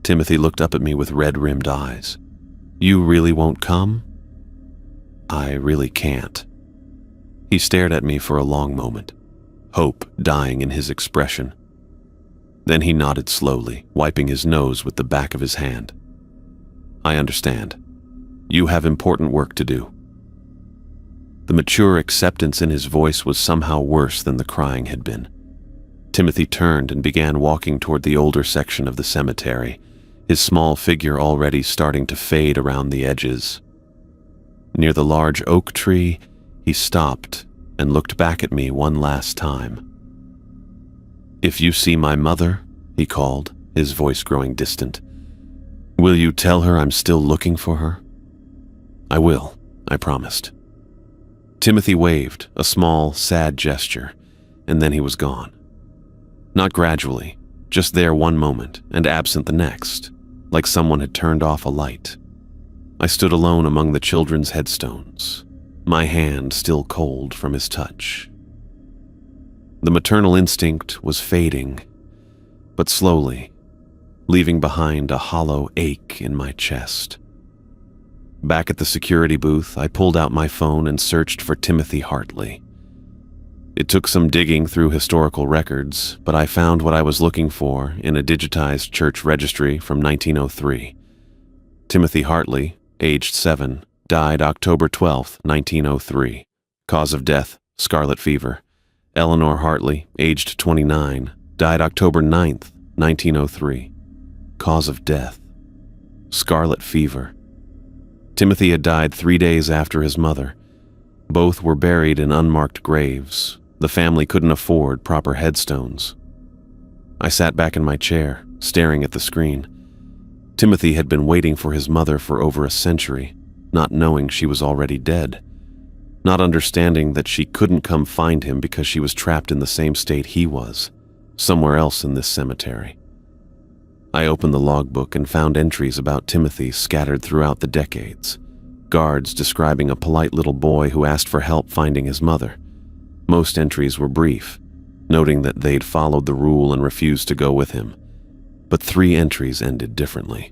Timothy looked up at me with red-rimmed eyes. "You really won't come?" "I really can't." He stared at me for a long moment, hope dying in his expression. Then he nodded slowly, wiping his nose with the back of his hand. "I understand. You have important work to do." The mature acceptance in his voice was somehow worse than the crying had been. Timothy turned and began walking toward the older section of the cemetery, his small figure already starting to fade around the edges. Near the large oak tree, he stopped and looked back at me one last time. "If you see my mother," he called, his voice growing distant, "will you tell her I'm still looking for her?" "I will," I promised. Timothy waved, a small, sad gesture, and then he was gone. Not gradually, just there one moment and absent the next, like someone had turned off a light. I stood alone among the children's headstones, my hand still cold from his touch. The maternal instinct was fading, but slowly, leaving behind a hollow ache in my chest. Back at the security booth, I pulled out my phone and searched for Timothy Hartley. It took some digging through historical records, but I found what I was looking for in a digitized church registry from 1903. Timothy Hartley, aged 7, died October 12, 1903. Cause of death, scarlet fever. Eleanor Hartley, aged 29, died October 9, 1903. Cause of death, scarlet fever. Timothy had died 3 days after his mother. Both were buried in unmarked graves. The family couldn't afford proper headstones. I sat back in my chair, staring at the screen. Timothy had been waiting for his mother for over a century, not knowing she was already dead, not understanding that she couldn't come find him because she was trapped in the same state he was, somewhere else in this cemetery. I opened the logbook and found entries about Timothy scattered throughout the decades. Guards describing a polite little boy who asked for help finding his mother. Most entries were brief, noting that they'd followed the rule and refused to go with him. But 3 entries ended differently.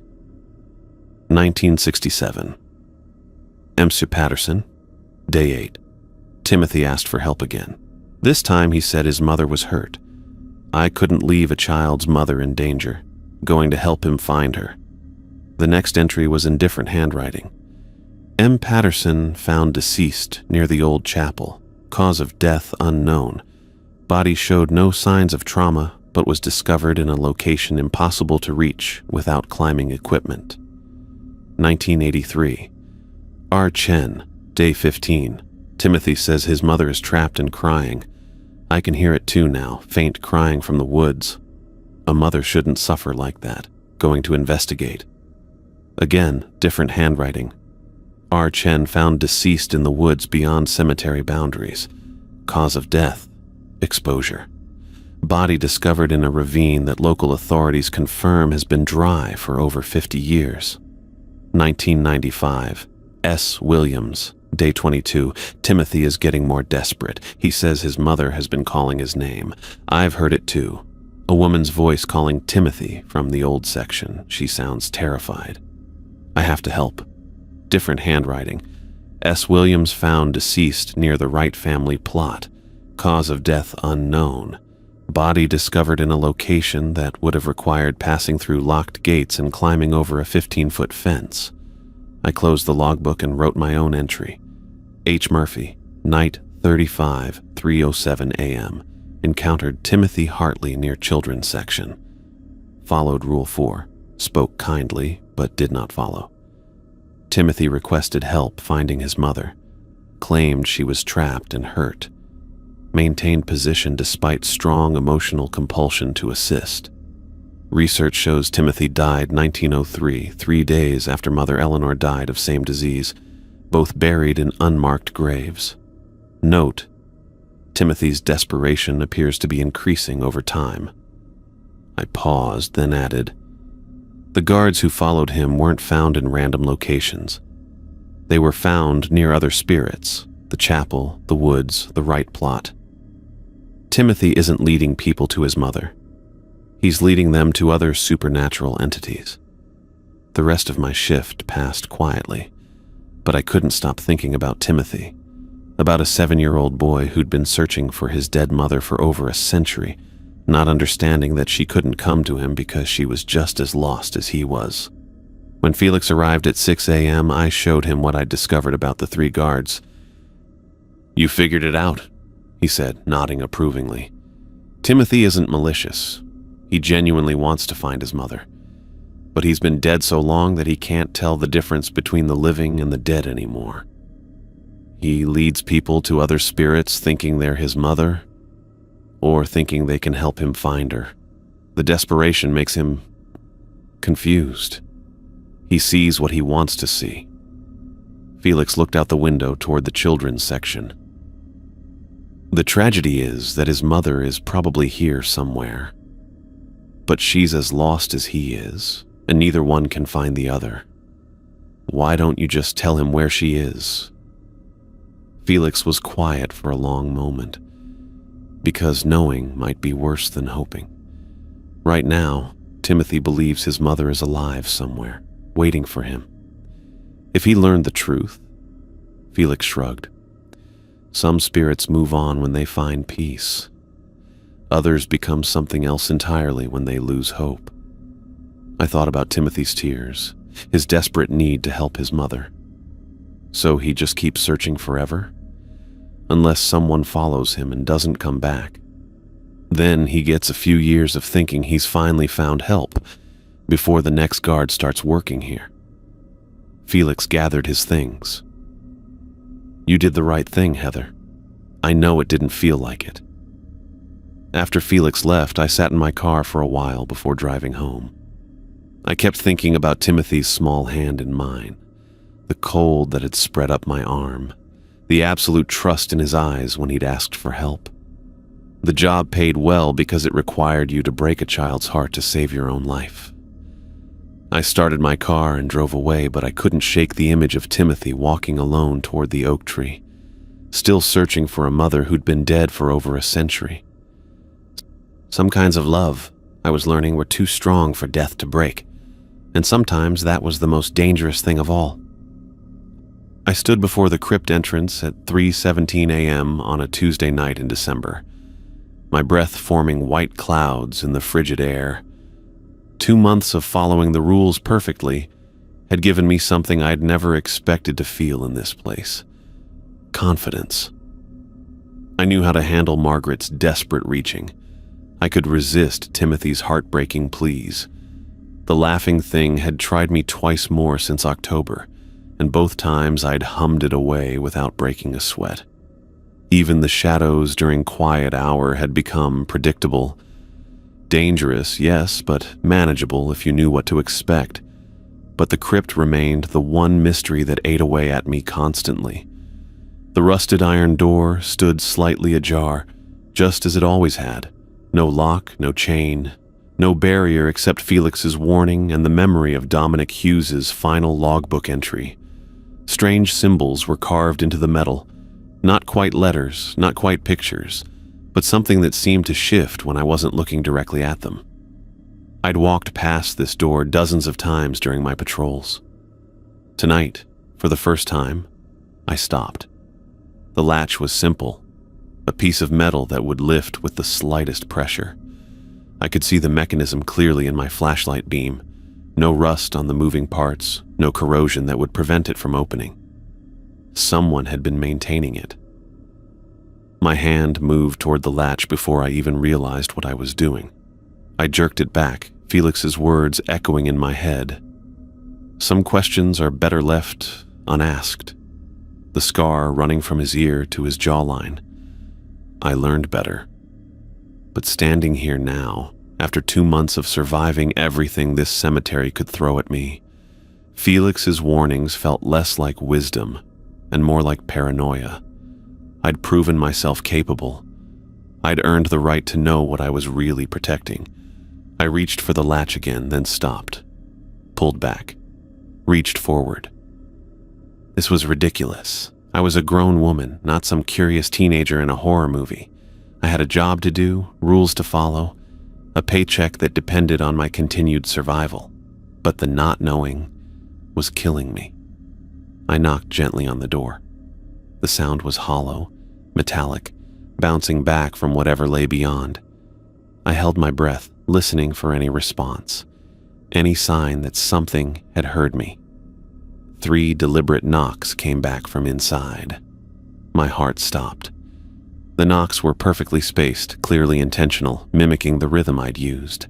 1967. M. Patterson, Day 8. Timothy asked for help again. This time he said his mother was hurt. I couldn't leave a child's mother in danger, going to help him find her. The next entry was in different handwriting. M. Patterson found deceased near the old chapel. Cause of death unknown. Body showed no signs of trauma, but was discovered in a location impossible to reach without climbing equipment. 1983. R. Chen, Day 15. Timothy says his mother is trapped and crying. I can hear it too now, faint crying from the woods. A mother shouldn't suffer like that. Going to investigate. Again, different handwriting. R. Chen found deceased in the woods beyond cemetery boundaries. Cause of death, exposure. Body discovered in a ravine that local authorities confirm has been dry for over 50 years. 1995. S. Williams, Day 22. Timothy is getting more desperate. He says his mother has been calling his name. I've heard it too. A woman's voice calling Timothy from the old section. She sounds terrified. I have to help. Different handwriting. S. Williams found deceased near the Wright family plot. Cause of death unknown. Body discovered in a location that would have required passing through locked gates and climbing over a 15-foot fence. I closed the logbook and wrote my own entry. H. Murphy, night 35, 3:07 a.m. Encountered Timothy Hartley near children's section. Followed Rule 4. Spoke kindly, but did not follow. Timothy requested help finding his mother. Claimed she was trapped and hurt. Maintained position despite strong emotional compulsion to assist. Research shows Timothy died 1903, 3 days after Mother Eleanor died of same disease, both buried in unmarked graves. Note: Timothy's desperation appears to be increasing over time. I paused, then added, the guards who followed him weren't found in random locations. They were found near other spirits, the chapel, the woods, the Wright plot. Timothy isn't leading people to his mother. He's leading them to other supernatural entities. The rest of my shift passed quietly, but I couldn't stop thinking about Timothy, about a 7-year-old boy who'd been searching for his dead mother for over a century, not understanding that she couldn't come to him because she was just as lost as he was. When Felix arrived at 6 a.m., I showed him what I'd discovered about the 3 guards. You figured it out, he said, nodding approvingly. Timothy isn't malicious. He genuinely wants to find his mother. But he's been dead so long that he can't tell the difference between the living and the dead anymore. He leads people to other spirits thinking they're his mother, or thinking they can help him find her. The desperation makes him confused. He sees what he wants to see. Felix looked out the window toward the children's section. The tragedy is that his mother is probably here somewhere, but she's as lost as he is, and neither one can find the other. Why don't you just tell him where she is? Felix was quiet for a long moment, because knowing might be worse than hoping. Right now, Timothy believes his mother is alive somewhere, waiting for him. If he learned the truth, Felix shrugged. Some spirits move on when they find peace. Others become something else entirely when they lose hope. I thought about Timothy's tears, his desperate need to help his mother. So he just keeps searching forever? Unless someone follows him and doesn't come back. Then he gets a few years of thinking he's finally found help before the next guard starts working here. Felix gathered his things. You did the right thing, Heather. I know it didn't feel like it. After Felix left, I sat in my car for a while before driving home. I kept thinking about Timothy's small hand in mine, the cold that had spread up my arm, the absolute trust in his eyes when he'd asked for help. The job paid well because it required you to break a child's heart to save your own life. I started my car and drove away, but I couldn't shake the image of Timothy walking alone toward the oak tree, still searching for a mother who'd been dead for over a century. Some kinds of love, I was learning, were too strong for death to break, and sometimes that was the most dangerous thing of all. I stood before the crypt entrance at 3:17 a.m. on a Tuesday night in December, my breath forming white clouds in the frigid air. 2 months of following the rules perfectly had given me something I'd never expected to feel in this place: confidence. I knew how to handle Margaret's desperate reaching. I could resist Timothy's heartbreaking pleas. The laughing thing had tried me twice more since October, and both times I'd hummed it away without breaking a sweat. Even the shadows during quiet hour had become predictable. Dangerous, yes, but manageable if you knew what to expect. But the crypt remained the one mystery that ate away at me constantly. The rusted iron door stood slightly ajar, just as it always had. No lock, no chain, no barrier except Felix's warning and the memory of Dominic Hughes's final logbook entry. Strange symbols were carved into the metal, not quite letters, not quite pictures, but something that seemed to shift when I wasn't looking directly at them. I'd walked past this door dozens of times during my patrols. Tonight, for the first time, I stopped. The latch was simple, a piece of metal that would lift with the slightest pressure. I could see the mechanism clearly in my flashlight beam. No rust on the moving parts, no corrosion that would prevent it from opening. Someone had been maintaining it. My hand moved toward the latch before I even realized what I was doing. I jerked it back, Felix's words echoing in my head. Some questions are better left unasked. The scar running from his ear to his jawline. I learned better. But standing here now, after 2 months of surviving everything this cemetery could throw at me, Felix's warnings felt less like wisdom and more like paranoia. I'd proven myself capable. I'd earned the right to know what I was really protecting. I reached for the latch again, then stopped, pulled back, reached forward. This was ridiculous. I was a grown woman, not some curious teenager in a horror movie. I had a job to do, rules to follow, a paycheck that depended on my continued survival. But the not knowing was killing me. I knocked gently on the door. The sound was hollow, metallic, bouncing back from whatever lay beyond. I held my breath, listening for any response, any sign that something had heard me. 3 deliberate knocks came back from inside. My heart stopped. The knocks were perfectly spaced, clearly intentional, mimicking the rhythm I'd used.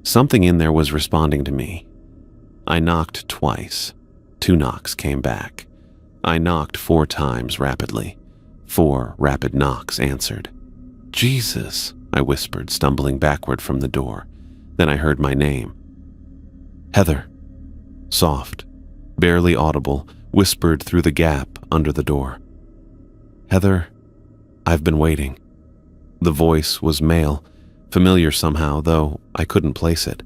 Something in there was responding to me. I knocked twice. 2 knocks came back. I knocked 4 times rapidly. 4 rapid knocks answered. "Jesus," I whispered, stumbling backward from the door. Then I heard my name. "Heather." Soft, barely audible, whispered through the gap under the door. "Heather, I've been waiting." The voice was male, familiar somehow, though I couldn't place it.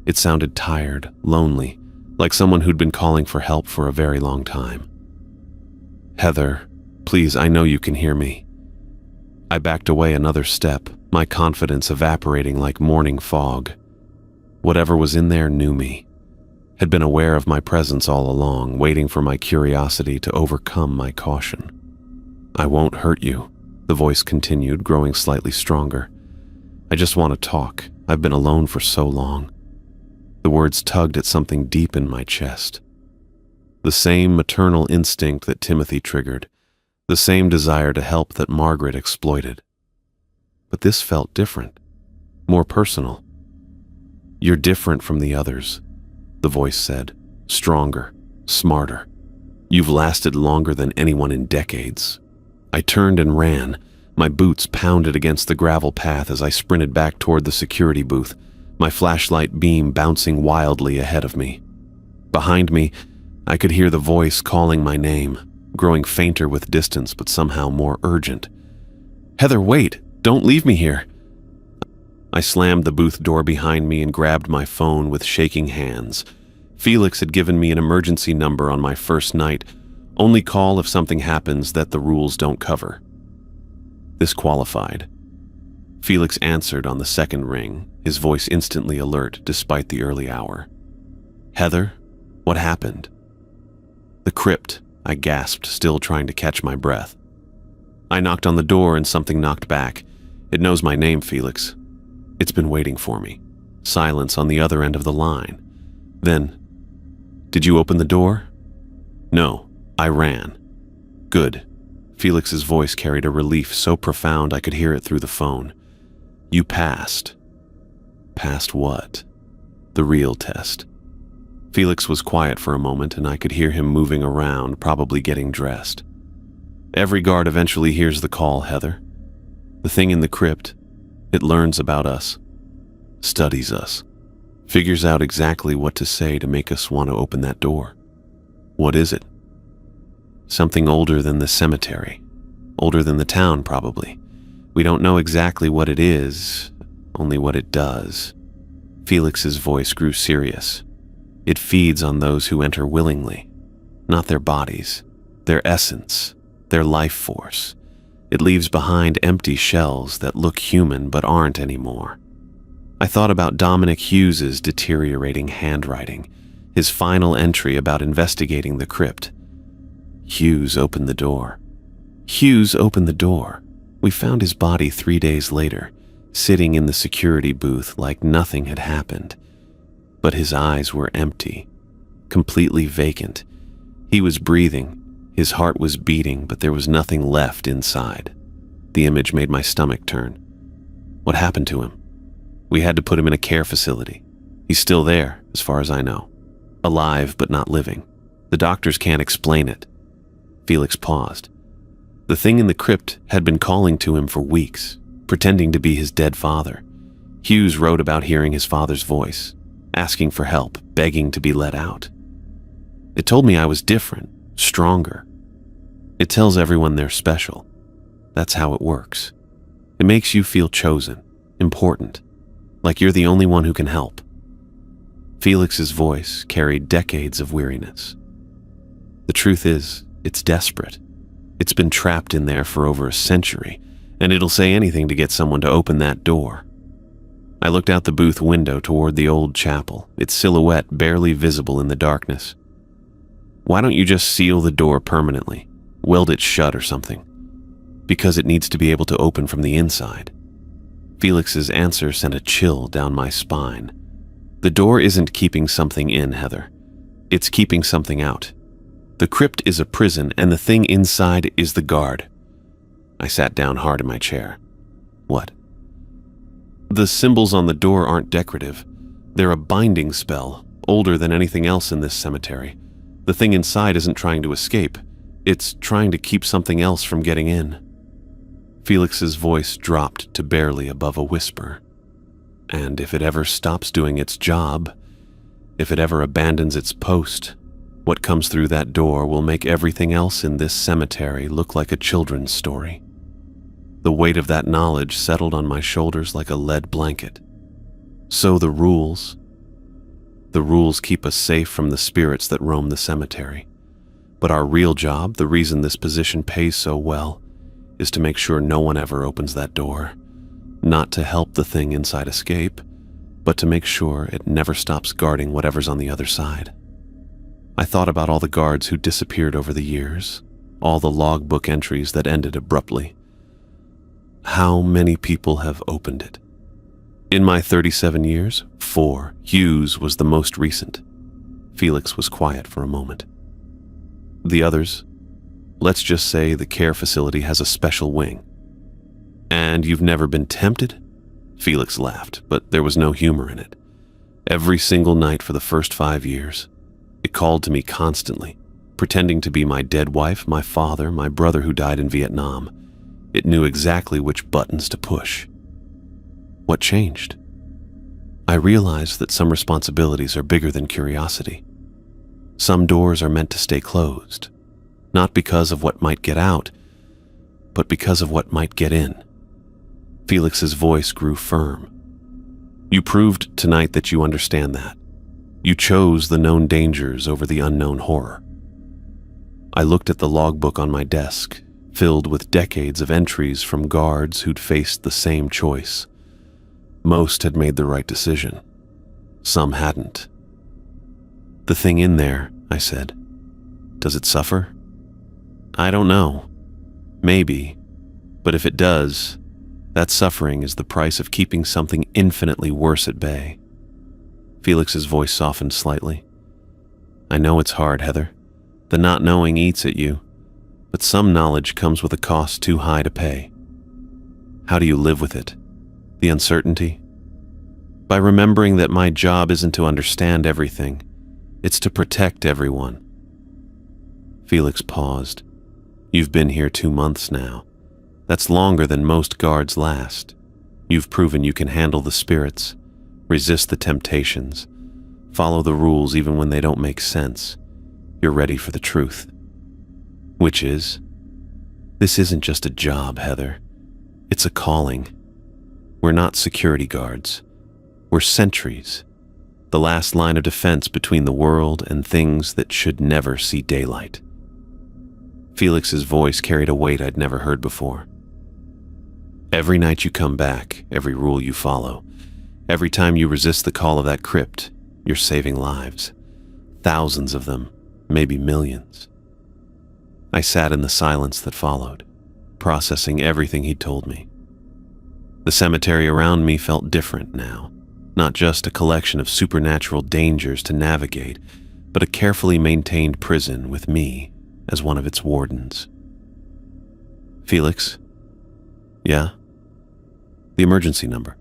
It sounded tired, lonely, like someone who'd been calling for help for a very long time. "Heather, please, I know you can hear me." I backed away another step, my confidence evaporating like morning fog. Whatever was in there knew me, had been aware of my presence all along, waiting for my curiosity to overcome my caution. "I won't hurt you," the voice continued, growing slightly stronger. "I just want to talk. I've been alone for so long." The words tugged at something deep in my chest. The same maternal instinct that Timothy triggered, the same desire to help that Margaret exploited. But this felt different, more personal. "You're different from the others," the voice said, stronger, smarter. "You've lasted longer than anyone in decades." I turned and ran. My boots pounded against the gravel path as I sprinted back toward the security booth, my flashlight beam bouncing wildly ahead of me. Behind me, I could hear the voice calling my name, growing fainter with distance but somehow more urgent. "Heather, wait! Don't leave me here!" I slammed the booth door behind me and grabbed my phone with shaking hands. Felix had given me an emergency number on my first night. Only call if something happens that the rules don't cover. This qualified. Felix answered on the second ring, his voice instantly alert despite the early hour. "Heather, what happened?" "The crypt," I gasped, still trying to catch my breath. I knocked on the door and something knocked back. "It knows my name, Felix. It's been waiting for me." Silence on the other end of the line. Then, "Did you open the door?" "No, I ran." "Good." Felix's voice carried a relief so profound I could hear it through the phone. "You passed." "Passed what?" "The real test." Felix was quiet for a moment and I could hear him moving around, probably getting dressed. "Every guard eventually hears the call, Heather. The thing in the crypt, it learns about us, studies us, figures out exactly what to say to make us want to open that door." "What is it?" "Something older than the cemetery. Older than the town, probably. We don't know exactly what it is, only what it does." Felix's voice grew serious. "It feeds on those who enter willingly, not their bodies, their essence, their life force. It leaves behind empty shells that look human but aren't anymore." I thought about Dominic Hughes's deteriorating handwriting, his final entry about investigating the crypt. Hughes opened the door. Hughes opened the door. We found his body 3 days later, sitting in the security booth like nothing had happened. But his eyes were empty, completely vacant. He was breathing. His heart was beating, but there was nothing left inside. The image made my stomach turn. What happened to him? We had to put him in a care facility. He's still there, as far as I know. Alive, but not living. The doctors can't explain it. Felix paused. The thing in the crypt had been calling to him for weeks, pretending to be his dead father. Hughes wrote about hearing his father's voice, asking for help, begging to be let out. It told me I was different, stronger. It tells everyone they're special. That's how it works. It makes you feel chosen, important, like you're the only one who can help. Felix's voice carried decades of weariness. The truth is, it's desperate. It's been trapped in there for over a century, and it'll say anything to get someone to open that door. I looked out the booth window toward the old chapel, its silhouette barely visible in the darkness. Why don't you just seal the door permanently? Weld it shut or something? Because it needs to be able to open from the inside. Felix's answer sent a chill down my spine. The door isn't keeping something in, Heather. It's keeping something out. The crypt is a prison, and the thing inside is the guard. I sat down hard in my chair. What? The symbols on the door aren't decorative. They're a binding spell, older than anything else in this cemetery. The thing inside isn't trying to escape. It's trying to keep something else from getting in. Felix's voice dropped to barely above a whisper. And if it ever stops doing its job, if it ever abandons its post, what comes through that door will make everything else in this cemetery look like a children's story. The weight of that knowledge settled on my shoulders like a lead blanket. So the rules keep us safe from the spirits that roam the cemetery. But our real job, the reason this position pays so well, is to make sure no one ever opens that door. Not to help the thing inside escape, but to make sure it never stops guarding whatever's on the other side. I thought about all the guards who disappeared over the years, all the logbook entries that ended abruptly. How many people have opened it? In my 37 years, 4. Hughes was the most recent. Felix was quiet for a moment. The others? Let's just say the care facility has a special wing. And you've never been tempted? Felix laughed, but there was no humor in it. Every single night for the first 5 years, it called to me constantly, pretending to be my dead wife, my father, my brother who died in Vietnam. It knew exactly which buttons to push. What changed? I realized that some responsibilities are bigger than curiosity. Some doors are meant to stay closed, not because of what might get out, but because of what might get in. Felix's voice grew firm. You proved tonight that you understand that. You chose the known dangers over the unknown horror. I looked at the logbook on my desk, filled with decades of entries from guards who'd faced the same choice. Most had made the right decision. Some hadn't. The thing in there, I said. Does it suffer? I don't know. Maybe. But if it does, that suffering is the price of keeping something infinitely worse at bay. Felix's voice softened slightly. I know it's hard, Heather. The not knowing eats at you. But some knowledge comes with a cost too high to pay. How do you live with it? The uncertainty? By remembering that my job isn't to understand everything, it's to protect everyone. Felix paused. You've been here 2 months now. That's longer than most guards last. You've proven you can handle the spirits, resist the temptations, follow the rules even when they don't make sense. You're ready for the truth. Which is, this isn't just a job, Heather. It's a calling. We're not security guards. We're sentries. The last line of defense between the world and things that should never see daylight. Felix's voice carried a weight I'd never heard before. Every night you come back, every rule you follow, every time you resist the call of that crypt, you're saving lives. Thousands of them, maybe millions. I sat in the silence that followed, processing everything he'd told me. The cemetery around me felt different now, not just a collection of supernatural dangers to navigate, but a carefully maintained prison with me as one of its wardens. Felix? Yeah? The emergency number.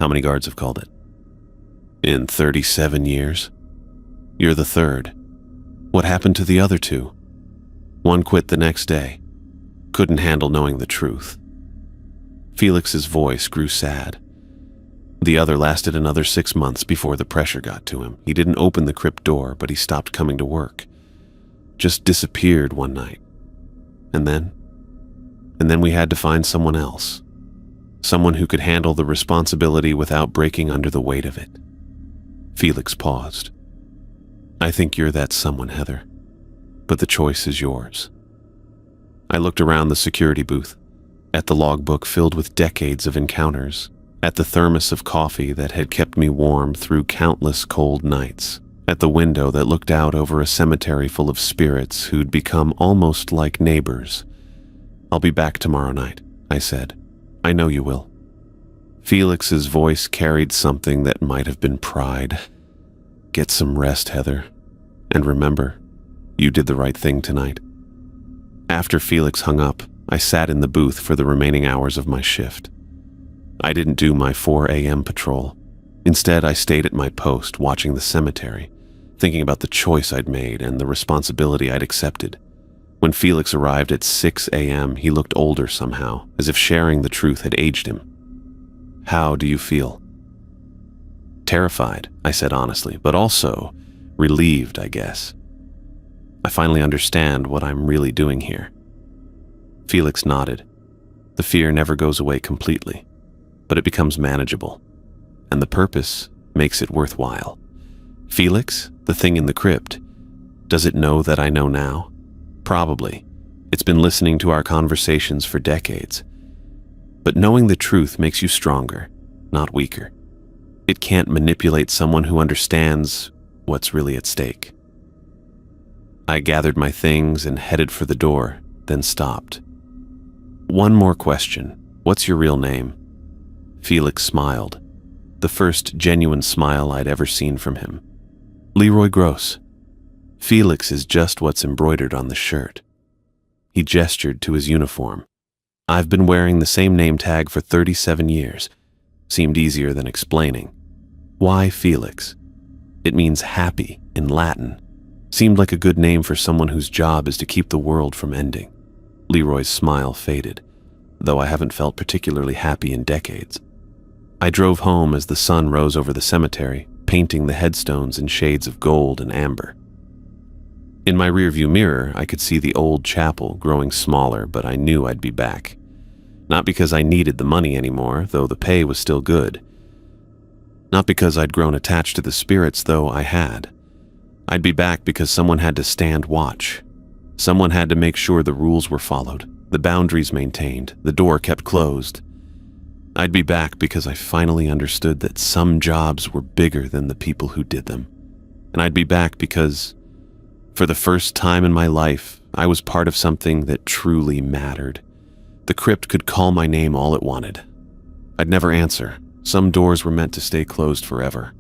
How many guards have called it? In 37 years? You're the 3rd. What happened to the other 2? One quit the next day. Couldn't handle knowing the truth. Felix's voice grew sad. The other lasted another 6 months before the pressure got to him. He didn't open the crypt door, but he stopped coming to work. Just disappeared one night. And then we had to find someone else. Someone who could handle the responsibility without breaking under the weight of it. Felix paused. I think you're that someone, Heather. But the choice is yours. I looked around the security booth, at the logbook filled with decades of encounters, at the thermos of coffee that had kept me warm through countless cold nights, at the window that looked out over a cemetery full of spirits who'd become almost like neighbors. I'll be back tomorrow night, I said. I know you will. Felix's voice carried something that might have been pride. Get some rest, Heather. And remember, you did the right thing tonight. After Felix hung up, I sat in the booth for the remaining hours of my shift. I didn't do my 4 a.m. patrol. Instead, I stayed at my post watching the cemetery, thinking about the choice I'd made and the responsibility I'd accepted. When Felix arrived at 6 a.m., he looked older somehow, as if sharing the truth had aged him. How do you feel? Terrified, I said honestly, but also relieved, I guess. I finally understand what I'm really doing here. Felix nodded. The fear never goes away completely, but it becomes manageable, and the purpose makes it worthwhile. Felix, the thing in the crypt, does it know that I know now? Probably. It's been listening to our conversations for decades. But knowing the truth makes you stronger, not weaker. It can't manipulate someone who understands what's really at stake. I gathered my things and headed for the door, then stopped. "One more question. What's your real name?" Felix smiled, the first genuine smile I'd ever seen from him. "Leroy Gross." Felix is just what's embroidered on the shirt. He gestured to his uniform. "I've been wearing the same name tag for 37 years. Seemed easier than explaining. Why Felix? It means happy in Latin. Seemed like a good name for someone whose job is to keep the world from ending." Leroy's smile faded, though I haven't felt particularly happy in decades. I drove home as the sun rose over the cemetery, painting the headstones in shades of gold and amber. In my rearview mirror, I could see the old chapel growing smaller, but I knew I'd be back. Not because I needed the money anymore, though the pay was still good. Not because I'd grown attached to the spirits, though I had. I'd be back because someone had to stand watch. Someone had to make sure the rules were followed, the boundaries maintained, the door kept closed. I'd be back because I finally understood that some jobs were bigger than the people who did them. And I'd be back because, for the first time in my life, I was part of something that truly mattered. The crypt could call my name all it wanted. I'd never answer. Some doors were meant to stay closed forever.